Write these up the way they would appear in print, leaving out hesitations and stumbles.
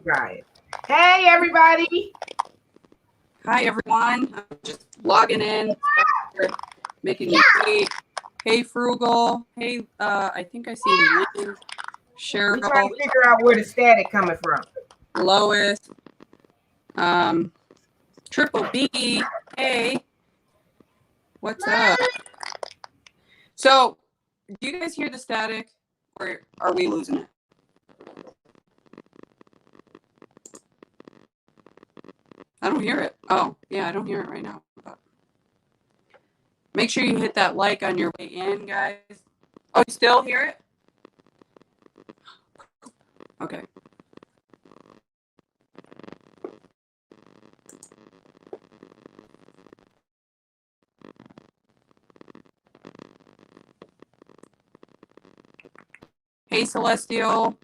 Right. Hey, everybody. Hi, everyone. I'm just logging in, making me tea. Hey, Frugal. Hey, I think I see Lynn, We're Cheryl, trying to figure out where the static coming from. Lois, Triple B. Hey, what's up? So, do you guys hear the static, or are we losing it? I don't hear it. Oh, yeah, I don't hear it right now. But make sure you hit that like on your way in, guys. Oh, you still hear it? Okay. Hey, Celestial.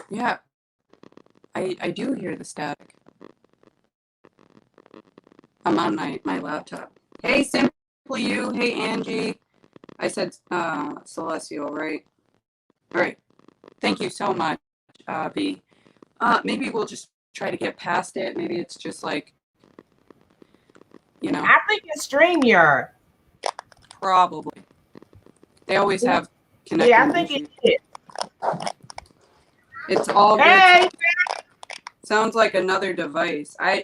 Yeah, I do hear the static. I'm on my laptop. Hey, Simply You. Hey, Angie. I said Celestial, right? All right. Thank you so much, B. Maybe we'll just try to get past it. Maybe it's just like, I think it's StreamYard. Probably. They always have connectivity. Yeah, I think issues. it is. It's all hey. good. Sounds like another device. I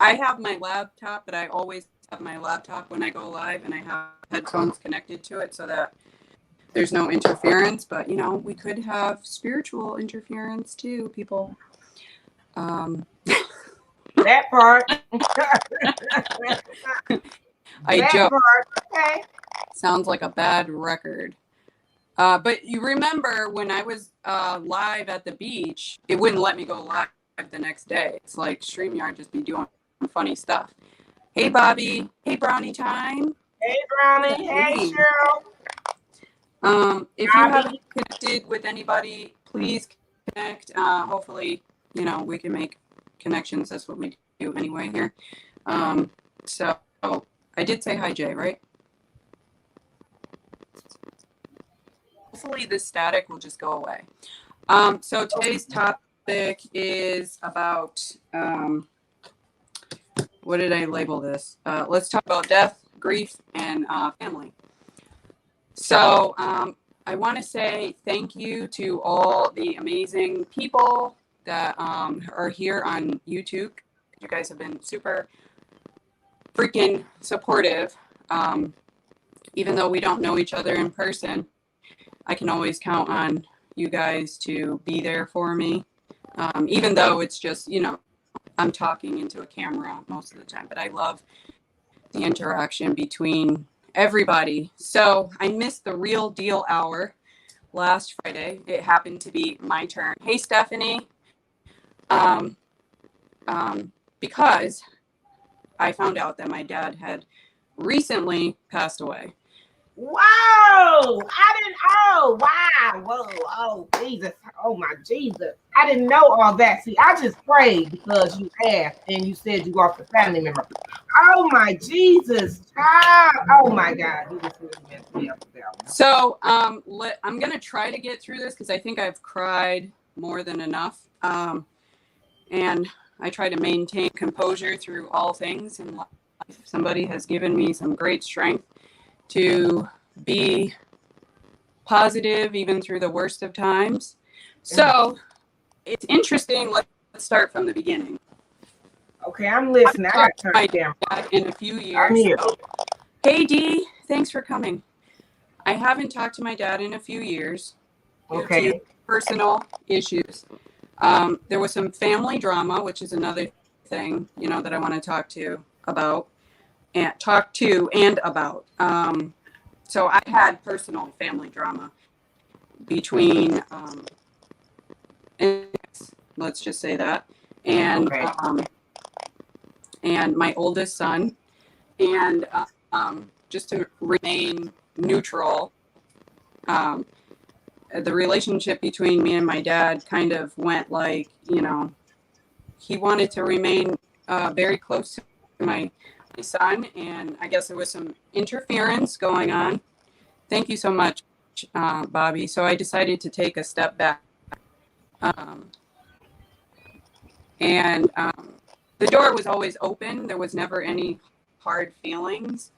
have my laptop, but I always have my laptop when I go live, and I have headphones connected to it so that there's no interference. But we could have spiritual interference too, people. That part. I joke. Part. Okay. Sounds like a bad record. But you remember when I was live at the beach, it wouldn't let me go live the next day. It's like StreamYard just be doing funny stuff. Hey, Bobby. Hey, Brownie Time. Hey, Brownie. Hey, Cheryl. If you haven't connected with anybody, please connect. Hopefully, we can make connections. That's what we do anyway here. So I did say hi, Jay, right? Hopefully this static will just go away. So today's topic is about, what did I label this? Let's talk about death, grief, and family. So I want to say thank you to all the amazing people that are here on YouTube. You guys have been super freaking supportive. Even though we don't know each other in person, I can always count on you guys to be there for me. Even though it's just, I'm talking into a camera most of the time, but I love the interaction between everybody. So I missed the Real Deal Hour last Friday. It happened to be my turn. Hey, Stephanie. Because I found out that my dad had recently passed away. Whoa! I didn't. Oh, wow! Whoa! Oh, Jesus! Oh my Jesus! I didn't know all that. See, I just prayed because you asked and you said you lost a family member. Oh my Jesus! Child! Oh my God! You just really messed me up. So I'm gonna try to get through this because I think I've cried more than enough, and I try to maintain composure through all things in life. Somebody has given me some great strength to be positive even through the worst of times. So it's interesting. Let's start from the beginning. Okay, I'm listening. I got to turn my down in a few years. I'm here. Hey Dee, thanks for coming. I haven't talked to my dad in a few years. Okay. Personal issues. There was some family drama, which is another thing, that I want to talk to about. So I had personal family drama between, let's just say that, and my oldest son, and just to remain neutral, the relationship between me and my dad kind of went like, he wanted to remain very close to my son, and I guess there was some interference going on. Thank you so much, Bobby. So I decided to take a step back. And the door was always open. There was never any hard feelings.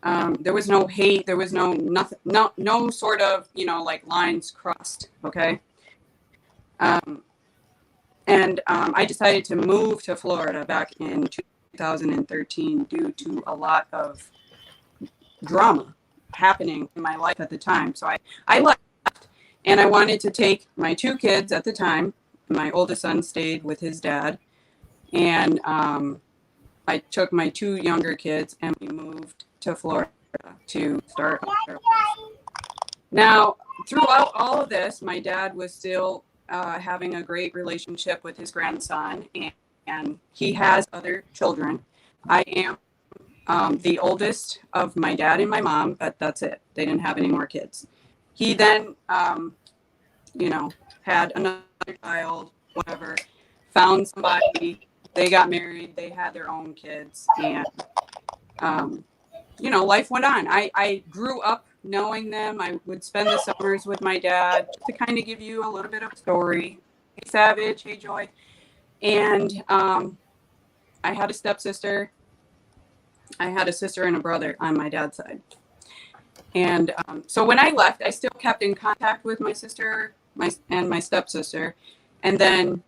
There was no hate. There was nothing, no sort of, like lines crossed. Okay. And I decided to move to Florida back in 2013 due to a lot of drama happening in my life at the time. So I left, and I wanted to take my 2 kids at the time. My oldest son stayed with his dad, and I took my 2 younger kids and we moved to Florida to start our life. Now, throughout all of this, my dad was still having a great relationship with his grandson, and he has other children. I am the oldest of my dad and my mom, but that's it. They didn't have any more kids. He then, had another child, whatever, found somebody, they got married, they had their own kids, and, life went on. I grew up knowing them. I would spend the summers with my dad, to kind of give you a little bit of a story. Hey, Savage. Hey, Joy. And I had a stepsister. I had a sister and a brother on my dad's side. And so when I left, I still kept in contact with my sister and my stepsister. And then,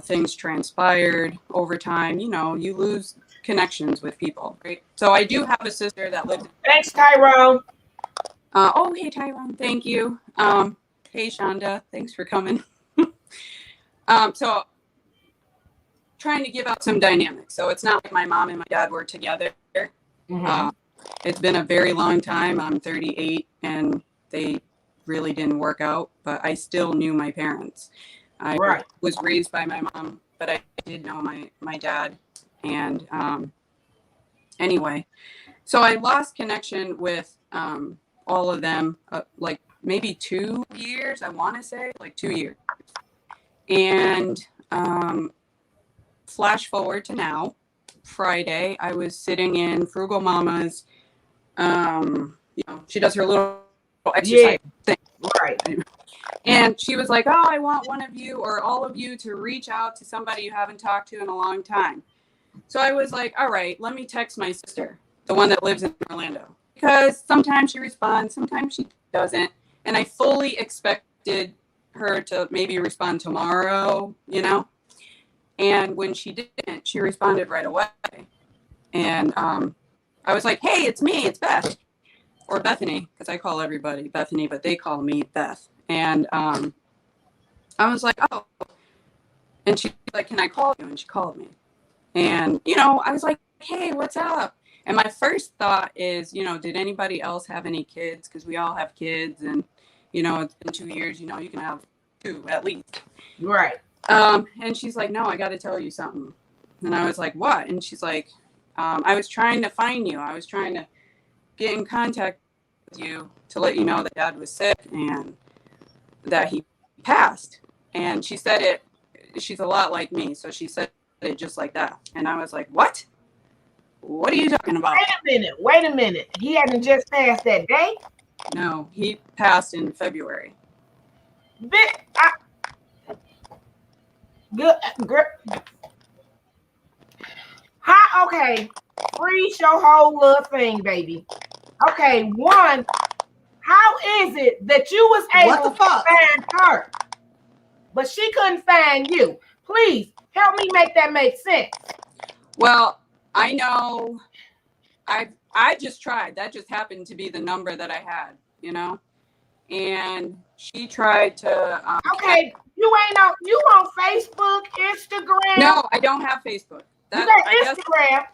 things transpired over time. You lose connections with people, right? So I do have a sister that lives. Thanks, Tyrone. Hey, Tyrone. Thank you. Hey, Shonda. Thanks for coming. So trying to give out some dynamics. So it's not like my mom and my dad were together. Mm-hmm. It's been a very long time. I'm 38 and they really didn't work out, but I still knew my parents. I was raised by my mom, but I did know my dad. And anyway, so I lost connection with all of them, like maybe 2 years, I want to say, like 2 years. And flash forward to now, Friday, I was sitting in Frugal Mama's, she does her little exercise thing. Right. And she was like, I want one of you or all of you to reach out to somebody you haven't talked to in a long time. So I was like, all right, let me text my sister, the one that lives in Orlando, because sometimes she responds, sometimes she doesn't. And I fully expected her to maybe respond tomorrow, And when she didn't, she responded right away. And I was like, hey, it's me, it's Beth. Or Bethany, because I call everybody Bethany, but they call me Beth. And I was like, oh. And she's like, can I call you? And she called me. And, I was like, hey, what's up? And my first thought is, did anybody else have any kids? Because we all have kids. And, it's been 2 years, you can have 2 at least. Right. And she's like, no, I got to tell you something. And I was like, what? And she's like, I was trying to find you. I was trying to get in contact with you to let you know that Dad was sick and that he passed. And she said it, she's a lot like me. So she said it just like that. And I was like, what? What are you talking about? Wait a minute. He hadn't just passed that day? No, he passed in February. Good. How? Okay. Freeze your whole little thing, baby. Okay, one, how is it that you was able to find her, but she couldn't find you? Please help me make that make sense. Well, I know I just tried. That just happened to be the number that I had, and she tried to. Okay, you on Facebook, Instagram? No, I don't have Facebook. You got Instagram.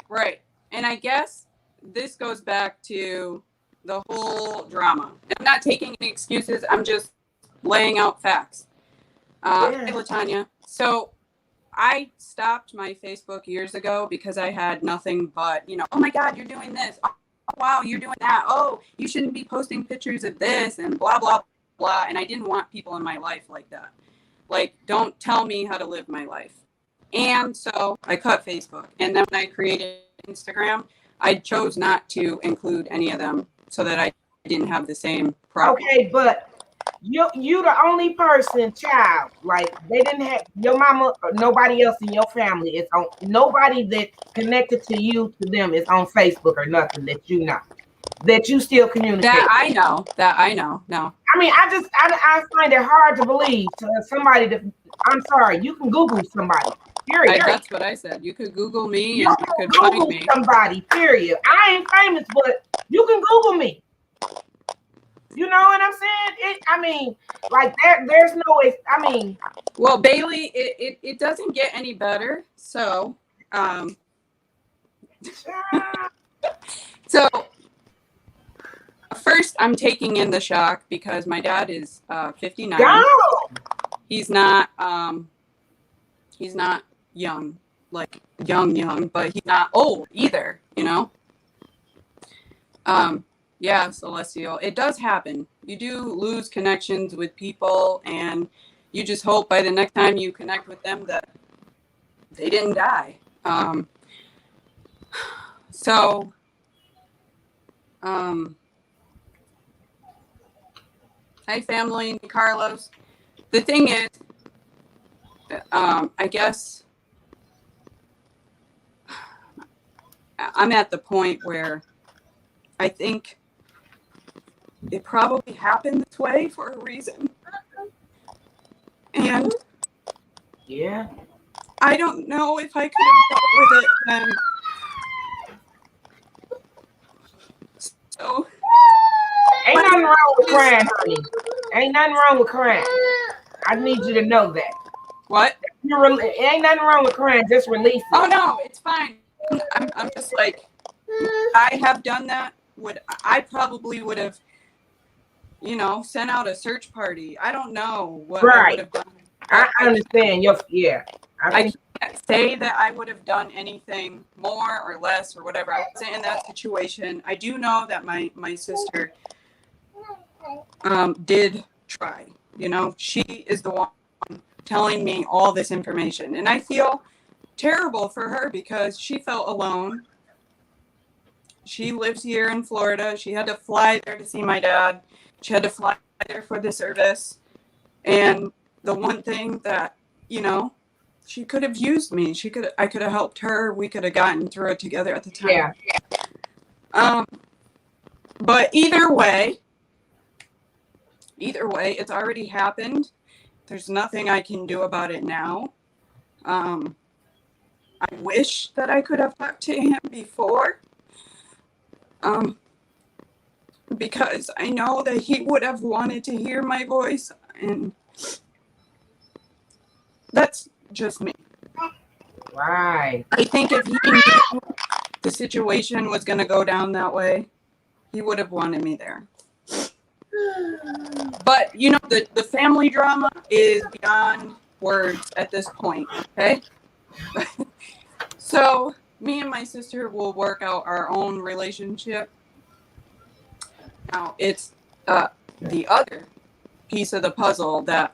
Right. And I guess this goes back to the whole drama. I'm not taking any excuses. I'm just laying out facts. Hey, LaTanya. So I stopped my Facebook years ago because I had nothing but, oh my God, you're doing this. Oh, wow, you're doing that. Oh, you shouldn't be posting pictures of this and blah, blah, blah. And I didn't want people in my life like that. Like, don't tell me how to live my life. And so I cut Facebook. And then when I created Instagram, I chose not to include any of them so that I didn't have the same problem. Okay, but you the only person, child, like they didn't have your mama or nobody else in your family is on, nobody that connected to you to them is on Facebook or nothing that you know. That you still communicate. That I know. No. I mean, I find it hard to believe to somebody that, I'm sorry, you can Google somebody. Period. That's what I said. You could Google me You and can you could Google find me. somebody. Period. I ain't famous, but you can Google me. You know what I'm saying? I mean, like there's no way. I mean, well, Bailey, it doesn't get any better. So, so first, I'm taking in the shock because my dad is 59. Go. He's not young, like young, but he's not old either, you know? Yeah, Celestial, it does happen. You do lose connections with people, and you just hope by the next time you connect with them that they didn't die. So, hi, family, Carlos. The thing is, I guess I'm at the point where I think it probably happened this way for a reason. And yeah, I don't know if I could have dealt with it then. So ain't nothing wrong with crying, honey. Ain't nothing wrong with crying. I need you to know that. What? Ain't nothing wrong with crying. Just release it. Oh no, it's fine. I'm just like, I have done that. I probably would have, sent out a search party. I don't know what I would have done. I understand. I can't say that I would have done anything more or less or whatever. I wasn't in that situation. I do know that my sister did try. She is the one telling me all this information. And I feel terrible for her because she felt alone. She lives here in Florida. She had to fly there to see my dad. She had to fly there for the service. And the one thing that, she could have used me. I could have helped her. We could have gotten through it together at the time. Yeah. But either way, it's already happened. There's nothing I can do about it now. I wish that I could have talked to him before. Because I know that he would have wanted to hear my voice, and that's just me. Right. I think if he knew the situation was going to go down that way, he would have wanted me there. But, the family drama is beyond words at this point, okay? So, me and my sister will work out our own relationship. Now, it's the other piece of the puzzle that,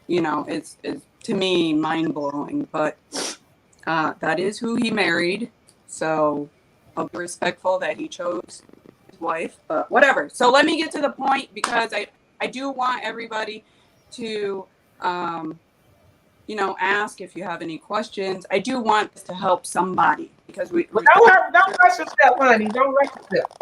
is to me mind-blowing. But that is who he married. So I'll be respectful that he chose his wife. But whatever. So let me get to the point because I do want everybody to, ask if you have any questions. I do want this to help somebody because we don't rush yourself, honey. Don't rush yourself.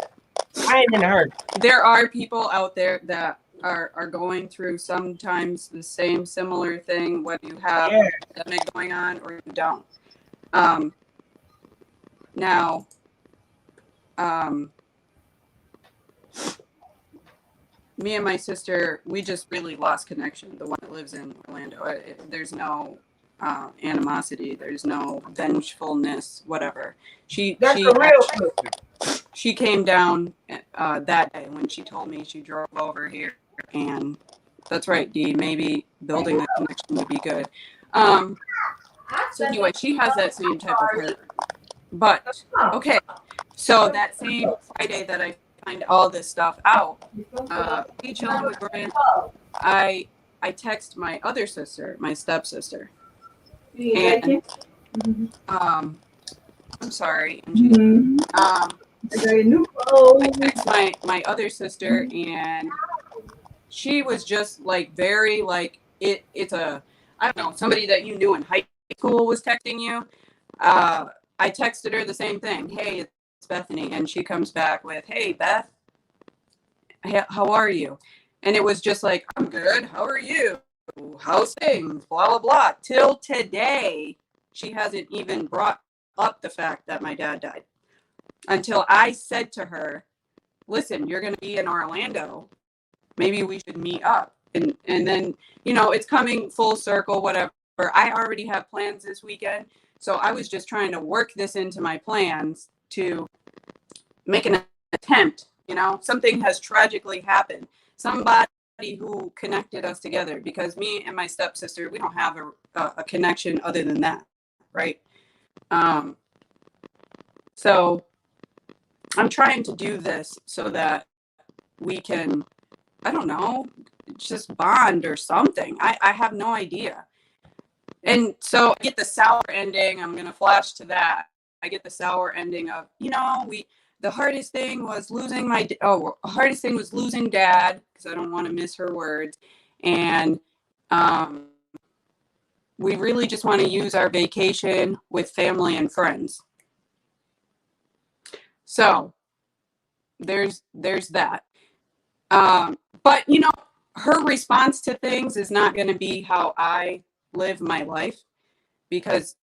I ain't in a hurry. There are people out there that are going through sometimes the same similar thing, whether you have a pandemic going on or you don't. Now, me and my sister, we just really lost connection. The one that lives in Orlando, there's no animosity. There's no vengefulness, whatever. She came down that day when she told me she drove over here, and that's right, Dee. Maybe building that connection would be good. So anyway, she has that same type of hurt. But okay, so that same Friday that I find all this stuff out, hey chilling with Brian, I text my other sister, my stepsister, and I'm sorry, Angie. I text my other sister, and she was just like very like it's a, I don't know, somebody that you knew in high school was texting you. I texted her the same thing. Hey, it's Bethany, and she comes back with, hey Beth, how are you? And it was just like, I'm good. How are you? How's things? Blah blah blah. Till today, she hasn't even brought up the fact that my dad died. Until I said to her, listen, you're going to be in Orlando. Maybe we should meet up. And then, you know, it's coming full circle, whatever. I already have plans this weekend. So I was just trying to work this into my plans to make an attempt. You know, something has tragically happened. Somebody who connected us together, because me and my stepsister, we don't have a connection other than that. Right. So I'm trying to do this so that we can, I don't know, just bond or something. I have no idea. And so I get the sour ending. I'm going to flash to that. I get the sour ending of, you know, the hardest thing was losing hardest thing was losing dad, because I don't want to miss her words. And we really just want to use our vacation with family and friends. So there's that. But, you know, her response to things is not going to be how I live my life, because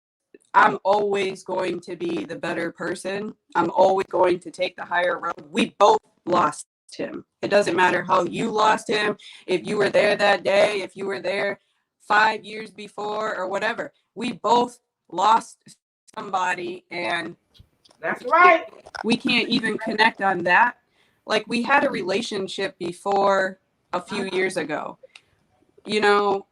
I'm always going to be the better person. I'm always going to take the higher road. We both lost him. It doesn't matter how you lost him, if you were there that day, if you were there 5 years before or whatever. We both lost somebody, and that's right. We can't even connect on that. Like, we had a relationship before a few years ago. You know,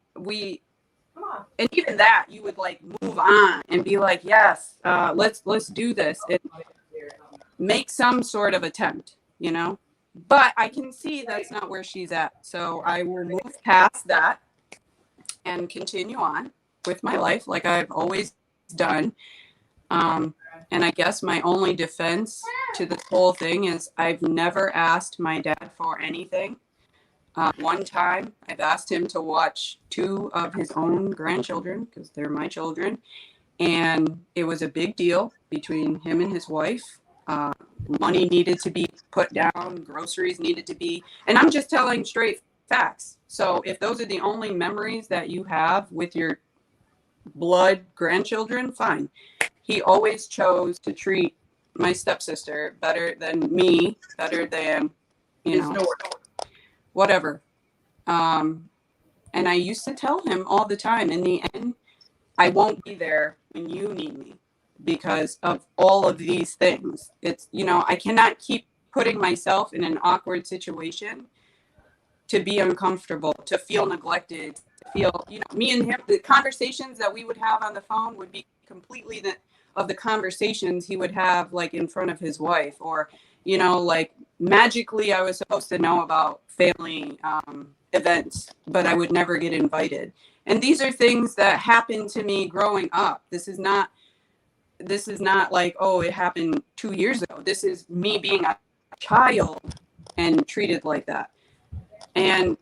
and even that, you would like move on and be like, yes, let's do this and make some sort of attempt, you know. But I can see that's not where she's at. So I will move past that and continue on with my life like I've always done. And I guess my only defense to this whole thing is I've never asked my dad for anything. One time I've asked him to watch 2 of his own grandchildren, because they're my children. And it was a big deal between him and his wife. Money needed to be put down, groceries needed to be, and I'm just telling straight facts. So if those are the only memories that you have with your blood grandchildren, fine. He always chose to treat my stepsister better than me, better than, you know, whatever. And I used to tell him all the time, in the end, I won't be there when you need me because of all of these things. It's, you know, I cannot keep putting myself in an awkward situation to be uncomfortable, to feel neglected, to feel, you know, me and him, the conversations that we would have on the phone would be completely of the conversations he would have like in front of his wife, or, you know, like magically I was supposed to know about family events, but I would never get invited. And these are things that happened to me growing up. This is not like, oh, it happened 2 years ago. This is me being a child and treated like that. And,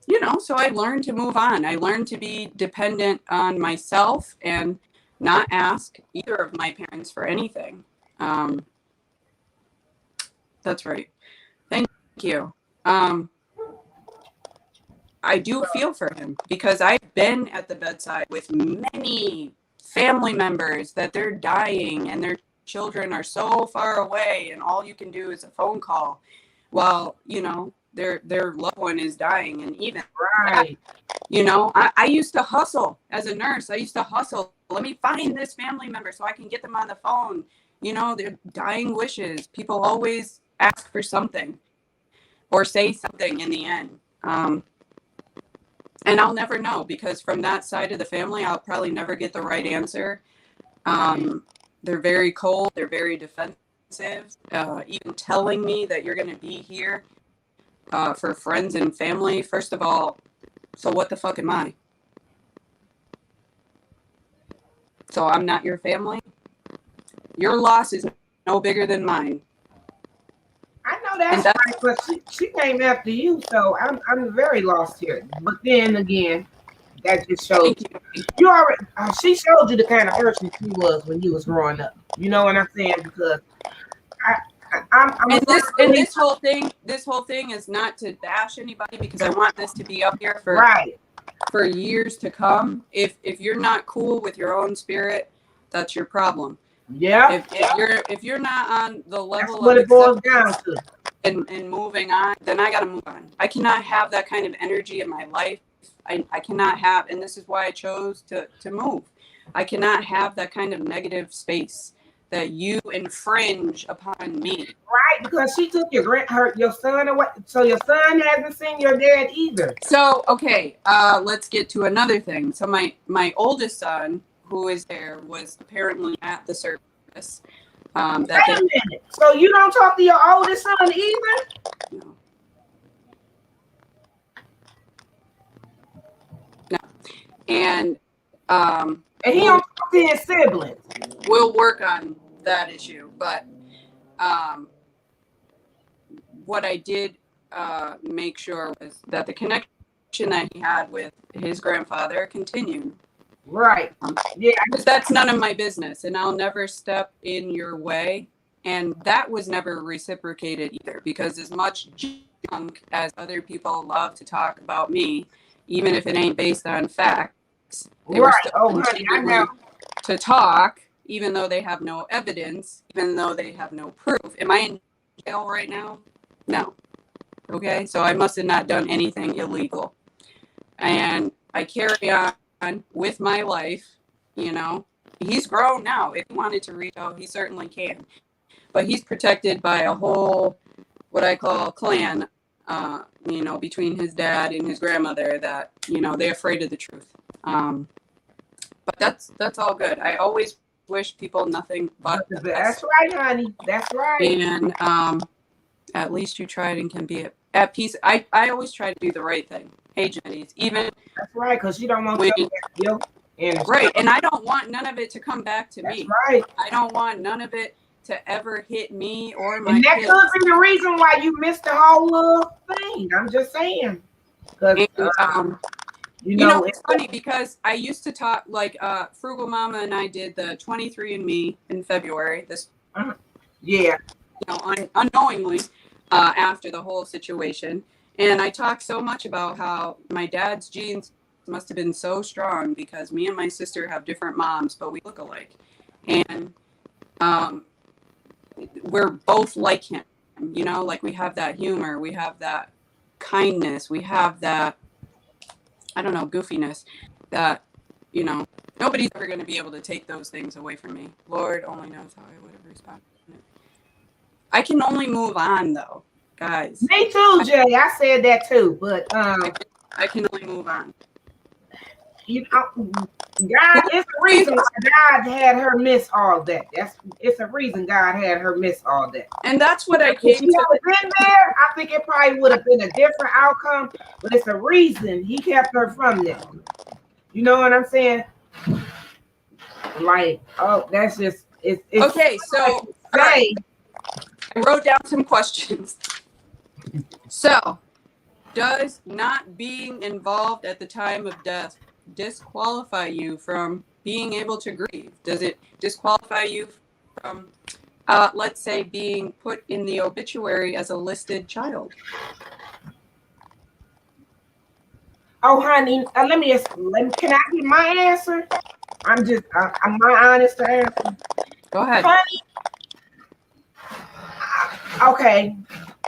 you know, so I learned to move on. I learned to be dependent on myself and not ask either of my parents for anything. That's right. Thank you. I do feel for him because I've been at the bedside with many family members that they're dying and their children are so far away and all you can do is a phone call while, you know, their loved one is dying. And even right. You know, I used to hustle as a nurse. I used to hustle. Let me find this family member so I can get them on the phone. You know, their dying wishes. People always ask for something or say something in the end. And I'll never know because from that side of the family, I'll probably never get the right answer. They're very cold. They're very defensive. even telling me that you're going to be here for friends and family. First of all, so what the fuck am I? So I'm not your family? Your loss is no bigger than mine. I know that's right, but she came after you, so I'm very lost here. But then again, that just shows you already. She showed you the kind of person she was when you was growing up. You know what I'm saying? Because I'm and this whole thing is not to bash anybody, because I want this to be up here for years to come. If you're not cool with your own spirit, that's your problem. Yeah. If you're not on the level that's what of it boils down to. And moving on, then I gotta move on. I cannot have that kind of energy in my life. I cannot have, and this is why I chose to move. I cannot have that kind of negative space that you infringe upon me. Right, because she took your son away, so your son hasn't seen your dad either. So okay, let's get to another thing. So my oldest son, who is there, was apparently at the service. Wait a minute. So you don't talk to your oldest son either? No. No. And he don't talk to his siblings. We'll work on that issue, but what I did make sure was that the connection that he had with his grandfather continued. Right. Yeah. Because that's none of my business, and I'll never step in your way. And that was never reciprocated either, because as much junk as other people love to talk about me, even if it ain't based on facts, they were still continuing to talk, even though they have no evidence, even though they have no proof. Am I in jail right now? No. Okay, so I must have not done anything illegal. And I carry on with my life. You know, he's grown now. If he wanted to reach out, he certainly can. But he's protected by a whole, what I call clan, you know, between his dad and his grandmother, that, you know, they're afraid of the truth. But that's all good. I always wish people nothing but the best. That's right, honey. That's right. And at least you tried and can be at peace. I always try to do the right thing. Hey, Jenny, even that's right, because you don't want guilt. Right, and I don't want none of it to come back to me. Right. I don't want none of it to ever hit me or my and that kids. could be the reason why you missed the whole little thing. I'm just saying. You know, it's funny because I used to talk, like Frugal Mama and I did the 23andMe in February. Yeah. You know, unknowingly after the whole situation. And I talked so much about how my dad's genes must have been so strong because me and my sister have different moms, but we look alike. And we're both like him, you know, like we have that humor, we have that kindness, we have that, I don't know, goofiness that, you know, nobody's ever going to be able to take those things away from me. Lord only knows how I would have responded. I can only move on though, guys. Me too, Jay. I said that too, but I can only move on. You know, God, it's a reason God had her miss all that. It's a reason God had her miss all that. And that's what I came if she to. Had been there, I think it probably would have been a different outcome. But it's a reason He kept her from that. You know what I'm saying? Like, oh, that's just it's okay. So I wrote down some questions. So, does not being involved at the time of death disqualify you from being able to grieve? Does it disqualify you from, let's say, being put in the obituary as a listed child? Oh, honey, can I get my answer? I'm my honest answer. Go ahead. Honey, okay,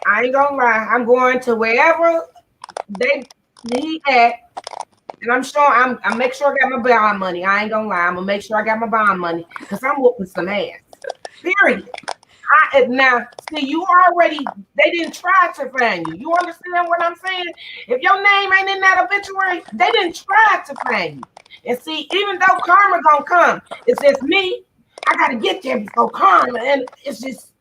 I ain't gonna lie. I'm going to wherever he at. And I'm sure I make sure I got my bond money. I ain't gonna lie. I'm gonna make sure I got my bond money because I'm whooping some ass. Period. Now, see, they didn't try to find you. You understand what I'm saying? If your name ain't in that obituary, they didn't try to find you. And see, even though karma gonna come, it's just me. I gotta get there before karma, and it's just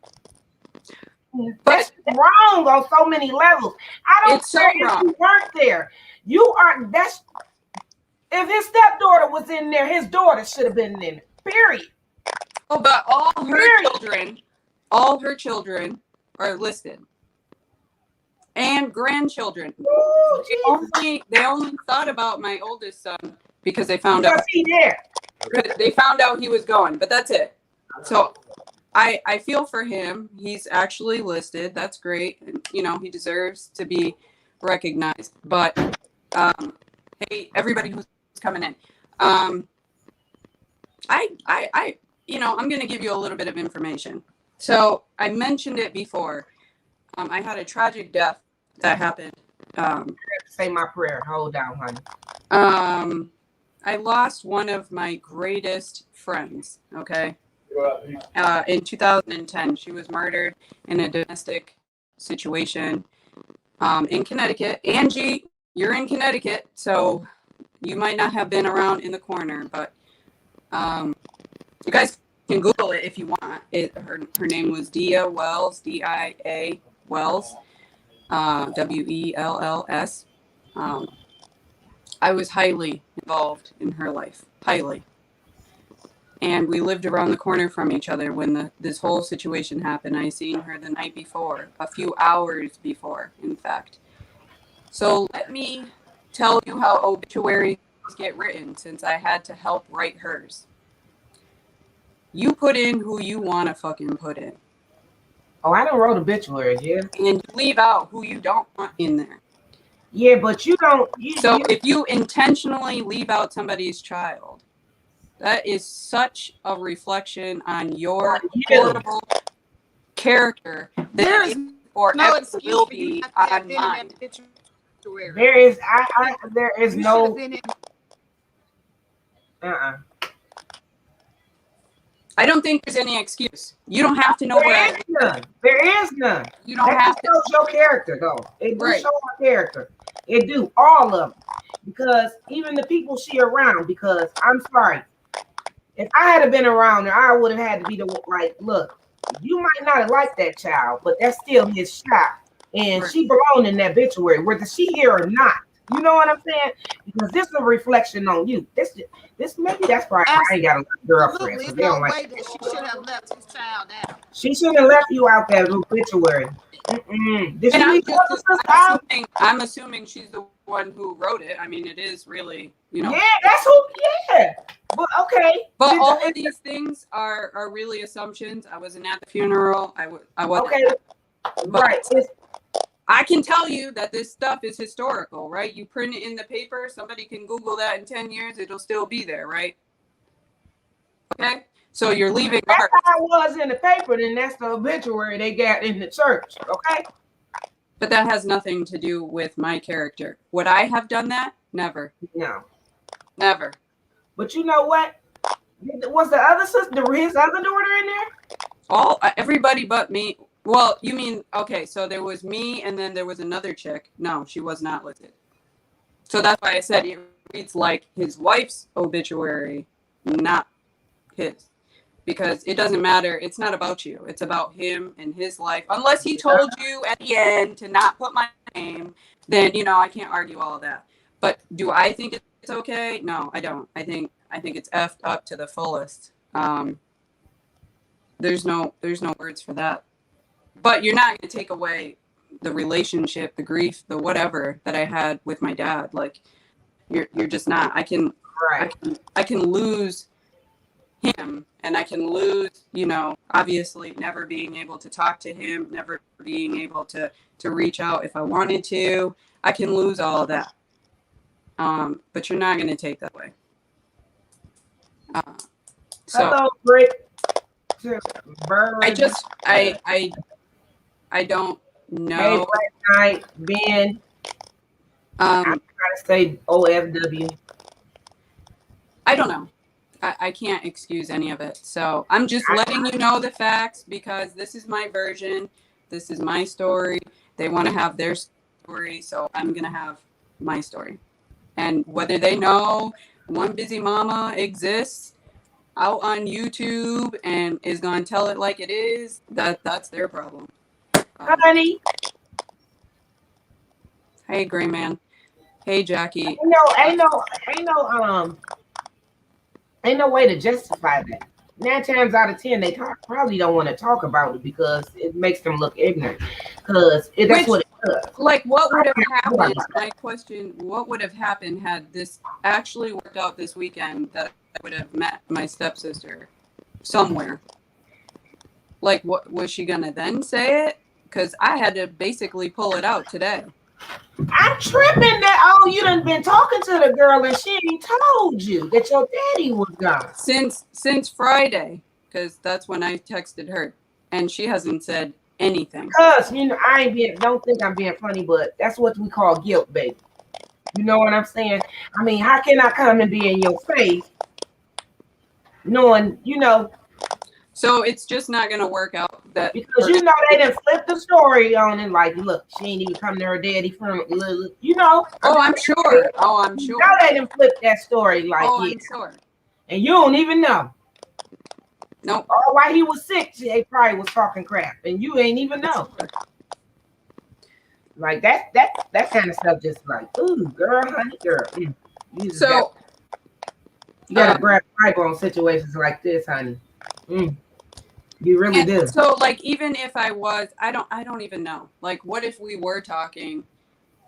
That's wrong on so many levels. I don't It's so care if wrong. you weren't there. You are. That's if his stepdaughter was in there, his daughter should have been in there. Period. Oh, but all Period. her children are listed, and grandchildren. Ooh, They only thought about my oldest son because they found because out he there. they found out he was going, but that's it. So I feel for him. He's actually listed. That's great. And, you know, he deserves to be recognized. But hey, everybody who's coming in, I you know, I'm going to give you a little bit of information. So I mentioned it before. I had a tragic death that happened. Say my prayer. Hold down, honey. I lost one of my greatest friends. Okay. In 2010, she was murdered in a domestic situation in Connecticut. Angie, you're in Connecticut, so you might not have been around in the corner, but you guys can Google it if you want. Her name was Dia Wells, D-I-A Wells, W-E-L-L-S. I was highly involved in her life, highly. And we lived around the corner from each other when this whole situation happened. I seen her the night before, a few hours before, in fact. So let me tell you how obituaries get written, since I had to help write hers. You put in who you want to fucking put in. Oh, I done wrote obituaries, yeah. And you leave out who you don't want in there. Yeah, but you don't. If you intentionally leave out somebody's child, that is such a reflection on your horrible character that it forever will be on mine. There is, there is no. I don't think there's any excuse. You don't have to know where I live. There is none. You don't have to. Shows your character, though. It do Right. show my character. It do, all of them. Because even the people she around, because I'm sorry, if I had been around her, I would have had to be the like, look, you might not have liked that child, but that's still his child. And Right. she belonged in that obituary, whether she here or not. You know what I'm saying? Because this is a reflection on you. This maybe that's why I ain't got a girlfriend. There's no way that she should have left his child out. She shouldn't have left you out that obituary. Did she leave I'm assuming she's the one who wrote it. I mean, it is really, you know. Yeah, that's who. Yeah, but okay. But all of these things are really assumptions. I wasn't at the funeral. I wasn't. Okay. Right. I can tell you that this stuff is historical, right? You print it in the paper. Somebody can Google that in 10 years. It'll still be there, right? Okay. So you're leaving. That's how it was in the paper. Then that's the obituary they got in the church. Okay. But that has nothing to do with my character. Would I have done that? Never. No. Never. But you know what? Was the other sister, his other daughter in there? Everybody but me. Well, you mean, okay, so there was me and then there was another chick. No, she was not listed. So that's why I said it reads like his wife's obituary, not his. Because it doesn't matter. It's not about you. It's about him and his life. Unless he told you at the end to not put my name, then, you know, I can't argue all of that. But do I think it's okay? No, I don't. I think it's effed up to the fullest. There's no words for that. But you're not going to take away the relationship, the grief, the whatever that I had with my dad. Like, you're just not. I can lose him, and I can lose, you know, obviously never being able to talk to him, never being able to reach out if I wanted to. I can lose all of that. But you're not going to take that away. So I don't know. Hey, Black Knight, Ben. I'm trying to say OFW. I don't know. I can't excuse any of it. So I'm just letting you know the facts because this is my version. This is my story. They want to have their story. So I'm going to have my story. And whether they know One Busy Mama exists out on YouTube and is going to tell it like it is, that's their problem. Honey, Hey, Gray Man. Hey, Jackie. ain't no way to justify that. 9 times out of 10, they probably don't want to talk about it because it makes them look ignorant. Because that's what it does. Like, what would have Yeah. happened? My question: what would have happened had this actually worked out this weekend? That I would have met my stepsister somewhere. Like, what was she gonna then say it? Because I had to basically pull it out today. I'm tripping that you done been talking to the girl and she ain't told you that your daddy was gone. Since Friday, because that's when I texted her, and she hasn't said anything. Because don't think I'm being funny, but that's what we call guilt, baby. You know what I'm saying? I mean, how can I come and be in your face knowing, So it's just not gonna work out that because they didn't flip the story on it. Like, look, she ain't even come to her daddy from. Oh, I'm sure. They didn't flip that story like. Oh, I'm sure. And you don't even know. Nope. Or while he was sick, they probably was talking crap, and you ain't even know. Like that kind of stuff, just like, ooh, girl, honey, girl. You gotta grab the Bible on situations like this, honey. You really do. So, like, even if I was, I don't even know. Like, what if we were talking,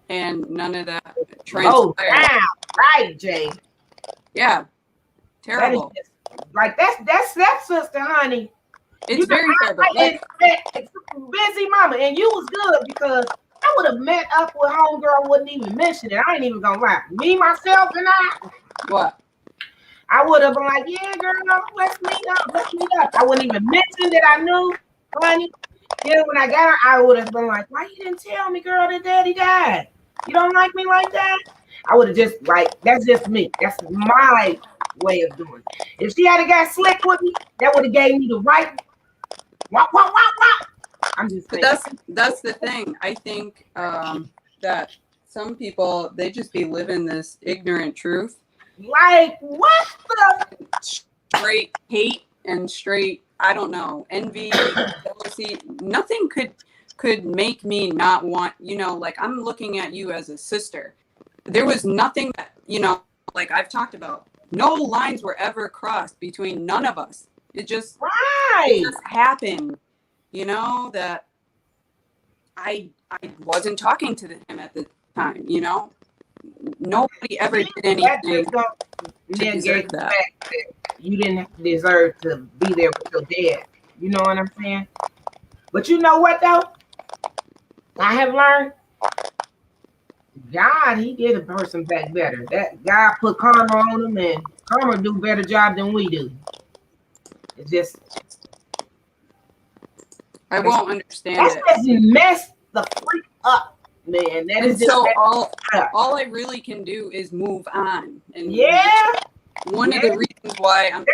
and none of that transpired? Oh, wow, right, Jay. Yeah, terrible. That's sister, honey. It's very terrible. Busy mama, and you was good because I would have met up with homegirl, wouldn't even mention it. I ain't even gonna lie. Me, myself, and I. What? I would have been like, yeah, girl, let's meet up. I wouldn't even mention that I knew, honey. Then when I got her, I would have been like, why you didn't tell me, girl, that daddy died? You don't like me like that? I would have just that's just me. That's my way of doing it. If she had got slick with me, that would have gave me the right. Wah. I'm just saying. But that's the thing. I think that some people, they just be living this ignorant truth. Like, what the? Straight hate and straight, I don't know, envy, jealousy. Nothing could make me not want, like, I'm looking at you as a sister. There was nothing that, like I've talked about. No lines were ever crossed between none of us. It just happened, that I wasn't talking to him at the time, Nobody ever did anything to deserve that. You didn't deserve to be there with your dad. You know what I'm saying? But you know what, though? I have learned God, he did a person back better. That God put karma on him, and karma do a better job than we do. It's just... I won't understand it. That's just messed the freak up. Man, that is so all I really can do is move on. And one of the reasons why I'm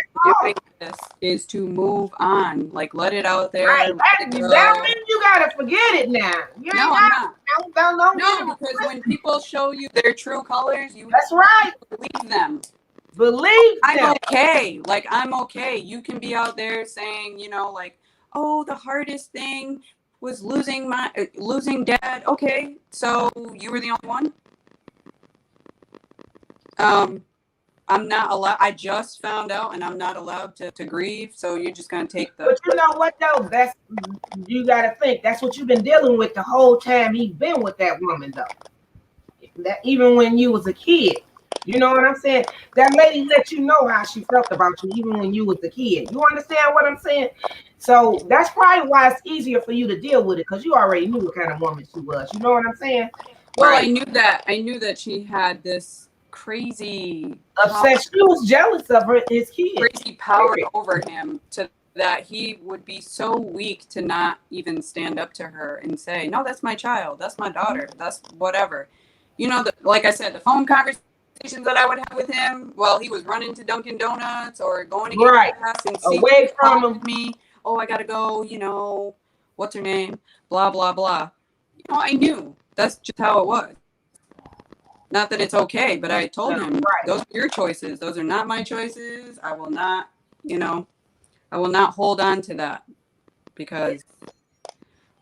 doing this is to move on. Like, let it out there. Right. That means you gotta forget it now. I'm not. No, because when people show you their true colors, that's right. Believe them. I'm okay. Like, I'm okay. You can be out there saying, like, oh, the hardest thing was losing dad. Okay, so you were the only one. I'm not allowed. I just found out, and I'm not allowed to grieve. So you're just gonna take the. But you know what though? You gotta think. That's what you've been dealing with the whole time he's been with that woman, though. That even when you was a kid. You know what I'm saying? That lady let you know how she felt about you, even when you was a kid. You understand what I'm saying? So that's probably why it's easier for you to deal with it, because you already knew what kind of woman she was. You know what I'm saying? Well, right. I knew that she had this crazy obsession. She was jealous of his kid. Crazy power over him, to that he would be so weak to not even stand up to her and say, "No, that's my child. That's my daughter. That's whatever." Like I said, the phone conversations that I would have with him while he was running to Dunkin' Donuts or going to get gas and away from me. Oh, I gotta go. What's her name? Blah blah blah. I knew that's just how it was. Not that it's okay, but I told him, those are your choices. Those are not my choices. I will not, I will not hold on to that, because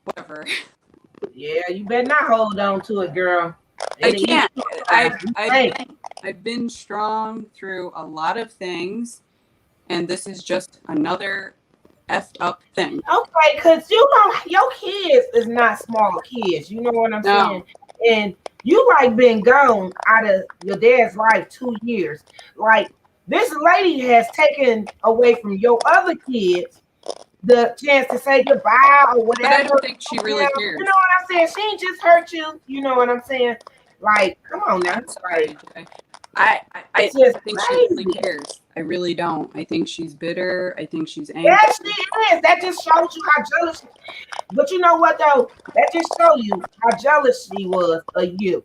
whatever. Yeah, you better not hold on to it, girl. I It'll eat can't. you alive. I've been strong through a lot of things, and this is just another effed up thing. Okay, because you know your kids is not small kids. You know what I'm saying? No, And you like been gone out of your dad's life 2 years. Like this lady has taken away from your other kids the chance to say goodbye or but I whatever. don't think she really You cares. know what I'm saying? She ain't just hurt you. You know what I'm saying? Like, come on now. I'm sorry, Jay. I It's just think she really crazy. cares. I really don't. I think she's bitter. I think she's angry. Yes, she is. That just shows you how jealous. But you know what though? That just show you how jealous she was of you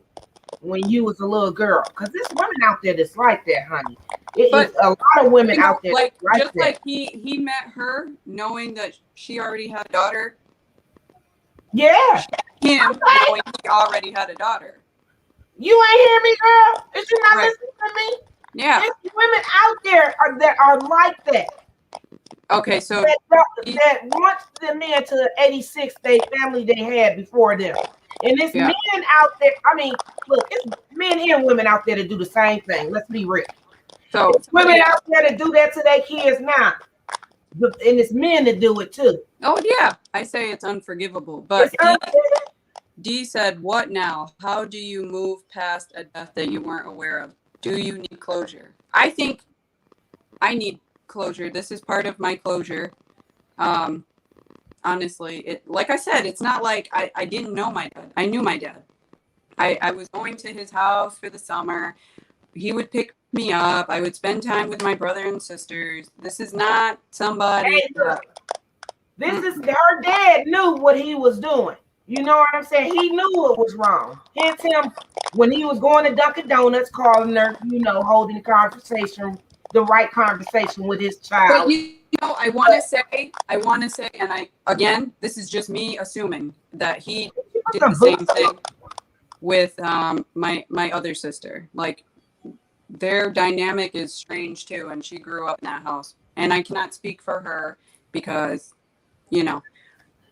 when you was a little girl. Because there's women out there that's like that, honey. It is But a lot of women out there like like just that. like he met her knowing that she already had a daughter. Yeah. Him Okay. knowing he already had a daughter. You ain't hear me, girl? Is you not Right. listening to me? Yeah. There's women out there that are like that. Okay, so That wants the men to 86 they family they had before them. And it's Yeah. men out there. I mean, look, it's men and women out there to do the same thing. Let's be real. so It's women out there to do that to their kids now. And it's men that do it too. oh yeah, I say it's unforgivable. But D said, "What now? How do you move past a death that you weren't aware of? Do you need closure?" I think I need closure. This is part of my closure. Honestly, it like I said, it's not like I didn't know my dad. I knew my dad. I was going to his house for the summer. He would pick me up. I would spend time with my brother and sisters. This is not somebody. Hey, look, this is her dad knew what he was doing. You know what I'm saying? He knew it was wrong. Hence him when he was going to Dunkin' Donuts, calling her, you know, holding the conversation, the right conversation with his child. But you know, I want to say, and again, this is just me assuming that he did the same thing with my other sister. Like their dynamic is strange too, and she grew up in that house. And I cannot speak for her because, you know,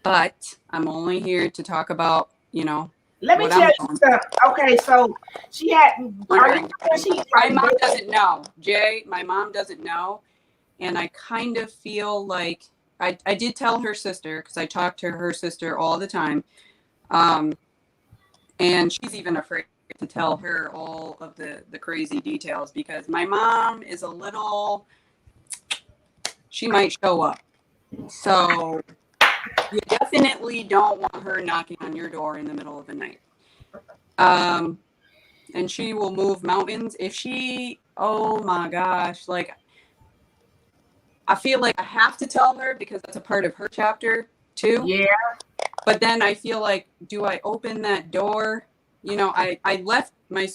but I'm only here to talk about, you know. Let me tell you something. Okay, so she had. My mom doesn't know, Jay. My mom doesn't know, and I kind of feel like I did tell her sister because I talk to her sister all the time, and she's even afraid to tell her all of the crazy details because my mom is a little. She might show up, so you definitely don't want her knocking on your door in the middle of the night. And she will move mountains if she, oh my gosh, like I feel like I have to tell her because that's a part of her chapter too. Yeah. But then I feel like, do I open that door? You know, I left my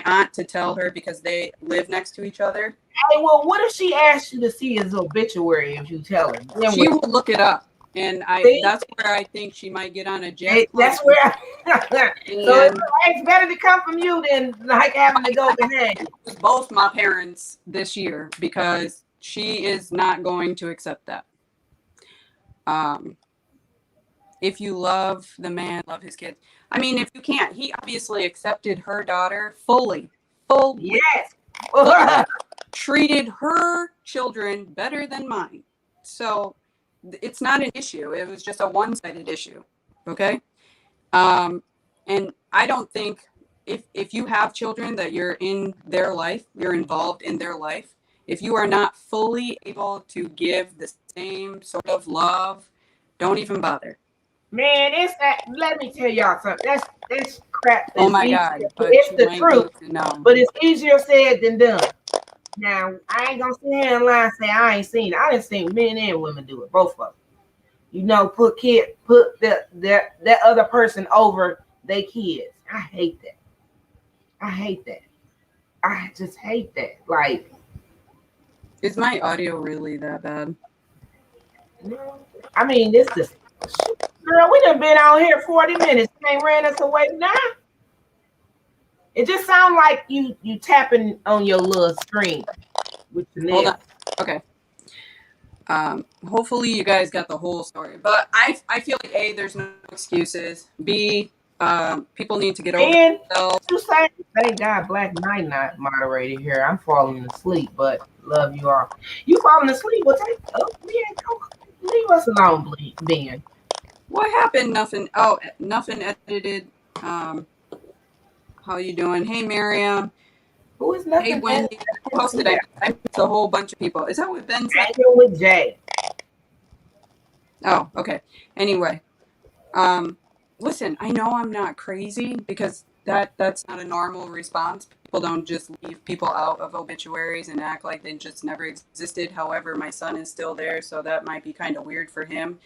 aunt to tell her because they live next to each other. Hey, well, what if she asked you to see his obituary if you tell her? She will look it up. And that's where I think she might get on a jet. That's where. So it's better to come from you than like having to go behind. Both my parents this year because she is not going to accept that. If you love the man, love his kids. I mean, if you can't, he obviously accepted her daughter fully. Yes. Treated her children better than mine. So it's not an issue. It was just a one-sided issue. Okay. And I don't think if you have children that you're in their life, you're involved in their life, if you are not fully able to give the same sort of love, don't even bother. Man, it's that. Let me tell y'all something. That's crap. Oh my God! But it's the truth. But it's easier said than done. Now I ain't gonna sit here and lie and say I ain't seen it. I done seen men and women do it, both of them. You know, put that other person over their kids. I hate that. I just hate that. Like, is my audio really that bad? I mean, this is. Girl, we done been out here 40 minutes. You ain't ran us away now. It just sounds like you tapping on your little screen with the nail. Hold on. Okay. Hopefully you guys got the whole story. But I feel like A, there's no excuses. B, people need to get over And themselves. you say, thank God Black Knight not moderated here. I'm falling asleep, but love you all. You falling asleep? Well, take leave us alone, Ben. What happened? Nothing. Oh, nothing edited. How you doing? Hey, Miriam. Who is Hey, nothing? Wendy. Who posted it? I missed a whole bunch of people. Is that what Ben said? Hanging with Jay. Oh, okay. Anyway, listen, I know I'm not crazy because that's not a normal response. People don't just leave people out of obituaries and act like they just never existed. However, my son is still there, so that might be kind of weird for him.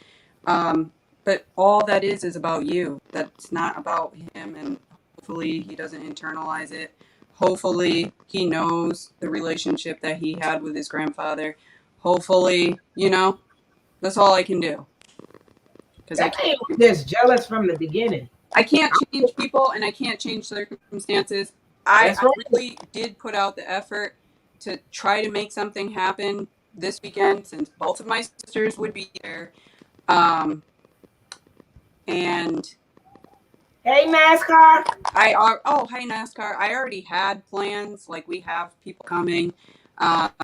But all that is about you. That's not about him, and hopefully he doesn't internalize it. Hopefully he knows the relationship that he had with his grandfather. Hopefully, that's all I can do. Because That man was just jealous from the beginning. I can't change people and I can't change circumstances. I really did put out the effort to try to make something happen this weekend since both of my sisters would be there. And hey, NASCAR. hi NASCAR. I already had plans. Like we have people coming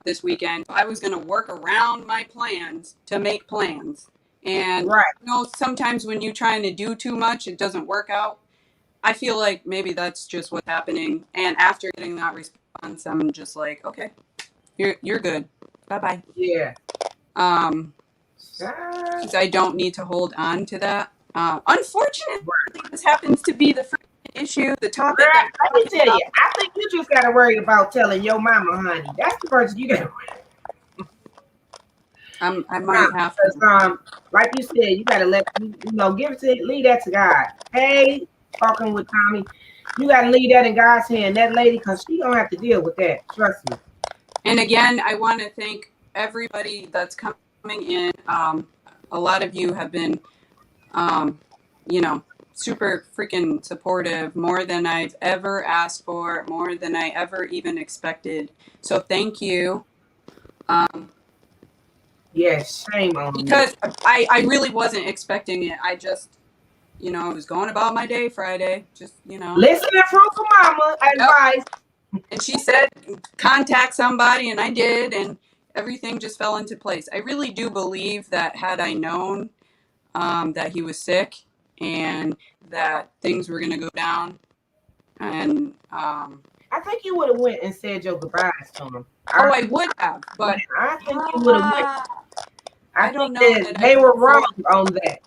this weekend. I was going to work around my plans to make plans. And right. Sometimes when you're trying to do too much, it doesn't work out. I feel like maybe that's just what's happening. And after getting that response, I'm just like, okay, you're good. Bye-bye. Yeah. I don't need to hold on to that. Unfortunately, this happens to be the issue, the topic. Girl, let me tell you, I think you just got to worry about telling your mama, honey. That's the person you got to worry. I might have to. Like you said, you got to leave that to God. Hey, talking with Tommy, you got to leave that in God's hand. That lady, because she don't have to deal with that. Trust me. And again, I want to thank everybody that's coming in. A lot of you have been, super freaking supportive, more than I've ever asked for, more than I ever even expected. So thank you. Yes, shame on me. Because I really wasn't expecting it. I just, I was going about my day Friday. Just, Listening from mama advice. And she said, contact somebody, and I did, and everything just fell into place. I really do believe that had I known that he was sick and that things were going to go down, and I think you would have went and said your goodbyes to him. I would have, but I think you would have went. I don't know that they were wrong on that.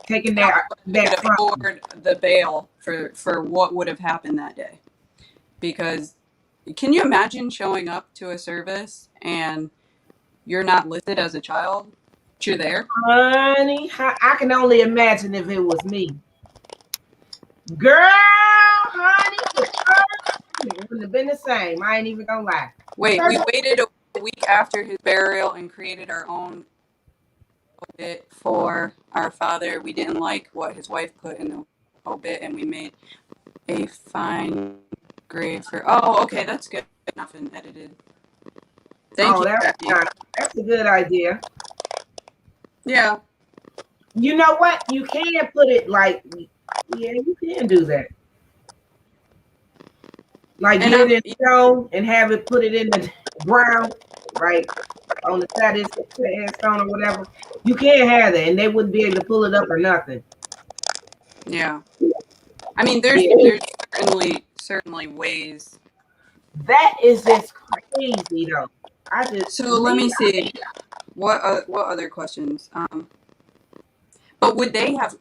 Taking that afford the bail for what would have happened that day. Because can you imagine showing up to a service and you're not listed as a child? But you're there? Honey, I can only imagine if it was me. Girl, honey, it wouldn't have been the same. I ain't even gonna lie. Wait, we waited a week after his burial and created our own obit for our father. We didn't like what his wife put in the obit, and we made a fine grave for. Oh, okay, that's good. Nothing edited. Thank you. That's a good idea. Yeah. You know what? You can put it like, yeah, you can do that. Like get it in stone and have it put it in the ground, right? On the side of the stone or whatever. You can't have that, and they wouldn't be able to pull it up or nothing. Yeah. I mean, there's certainly ways. That is just crazy, though. Let me see. What other questions? But would they have?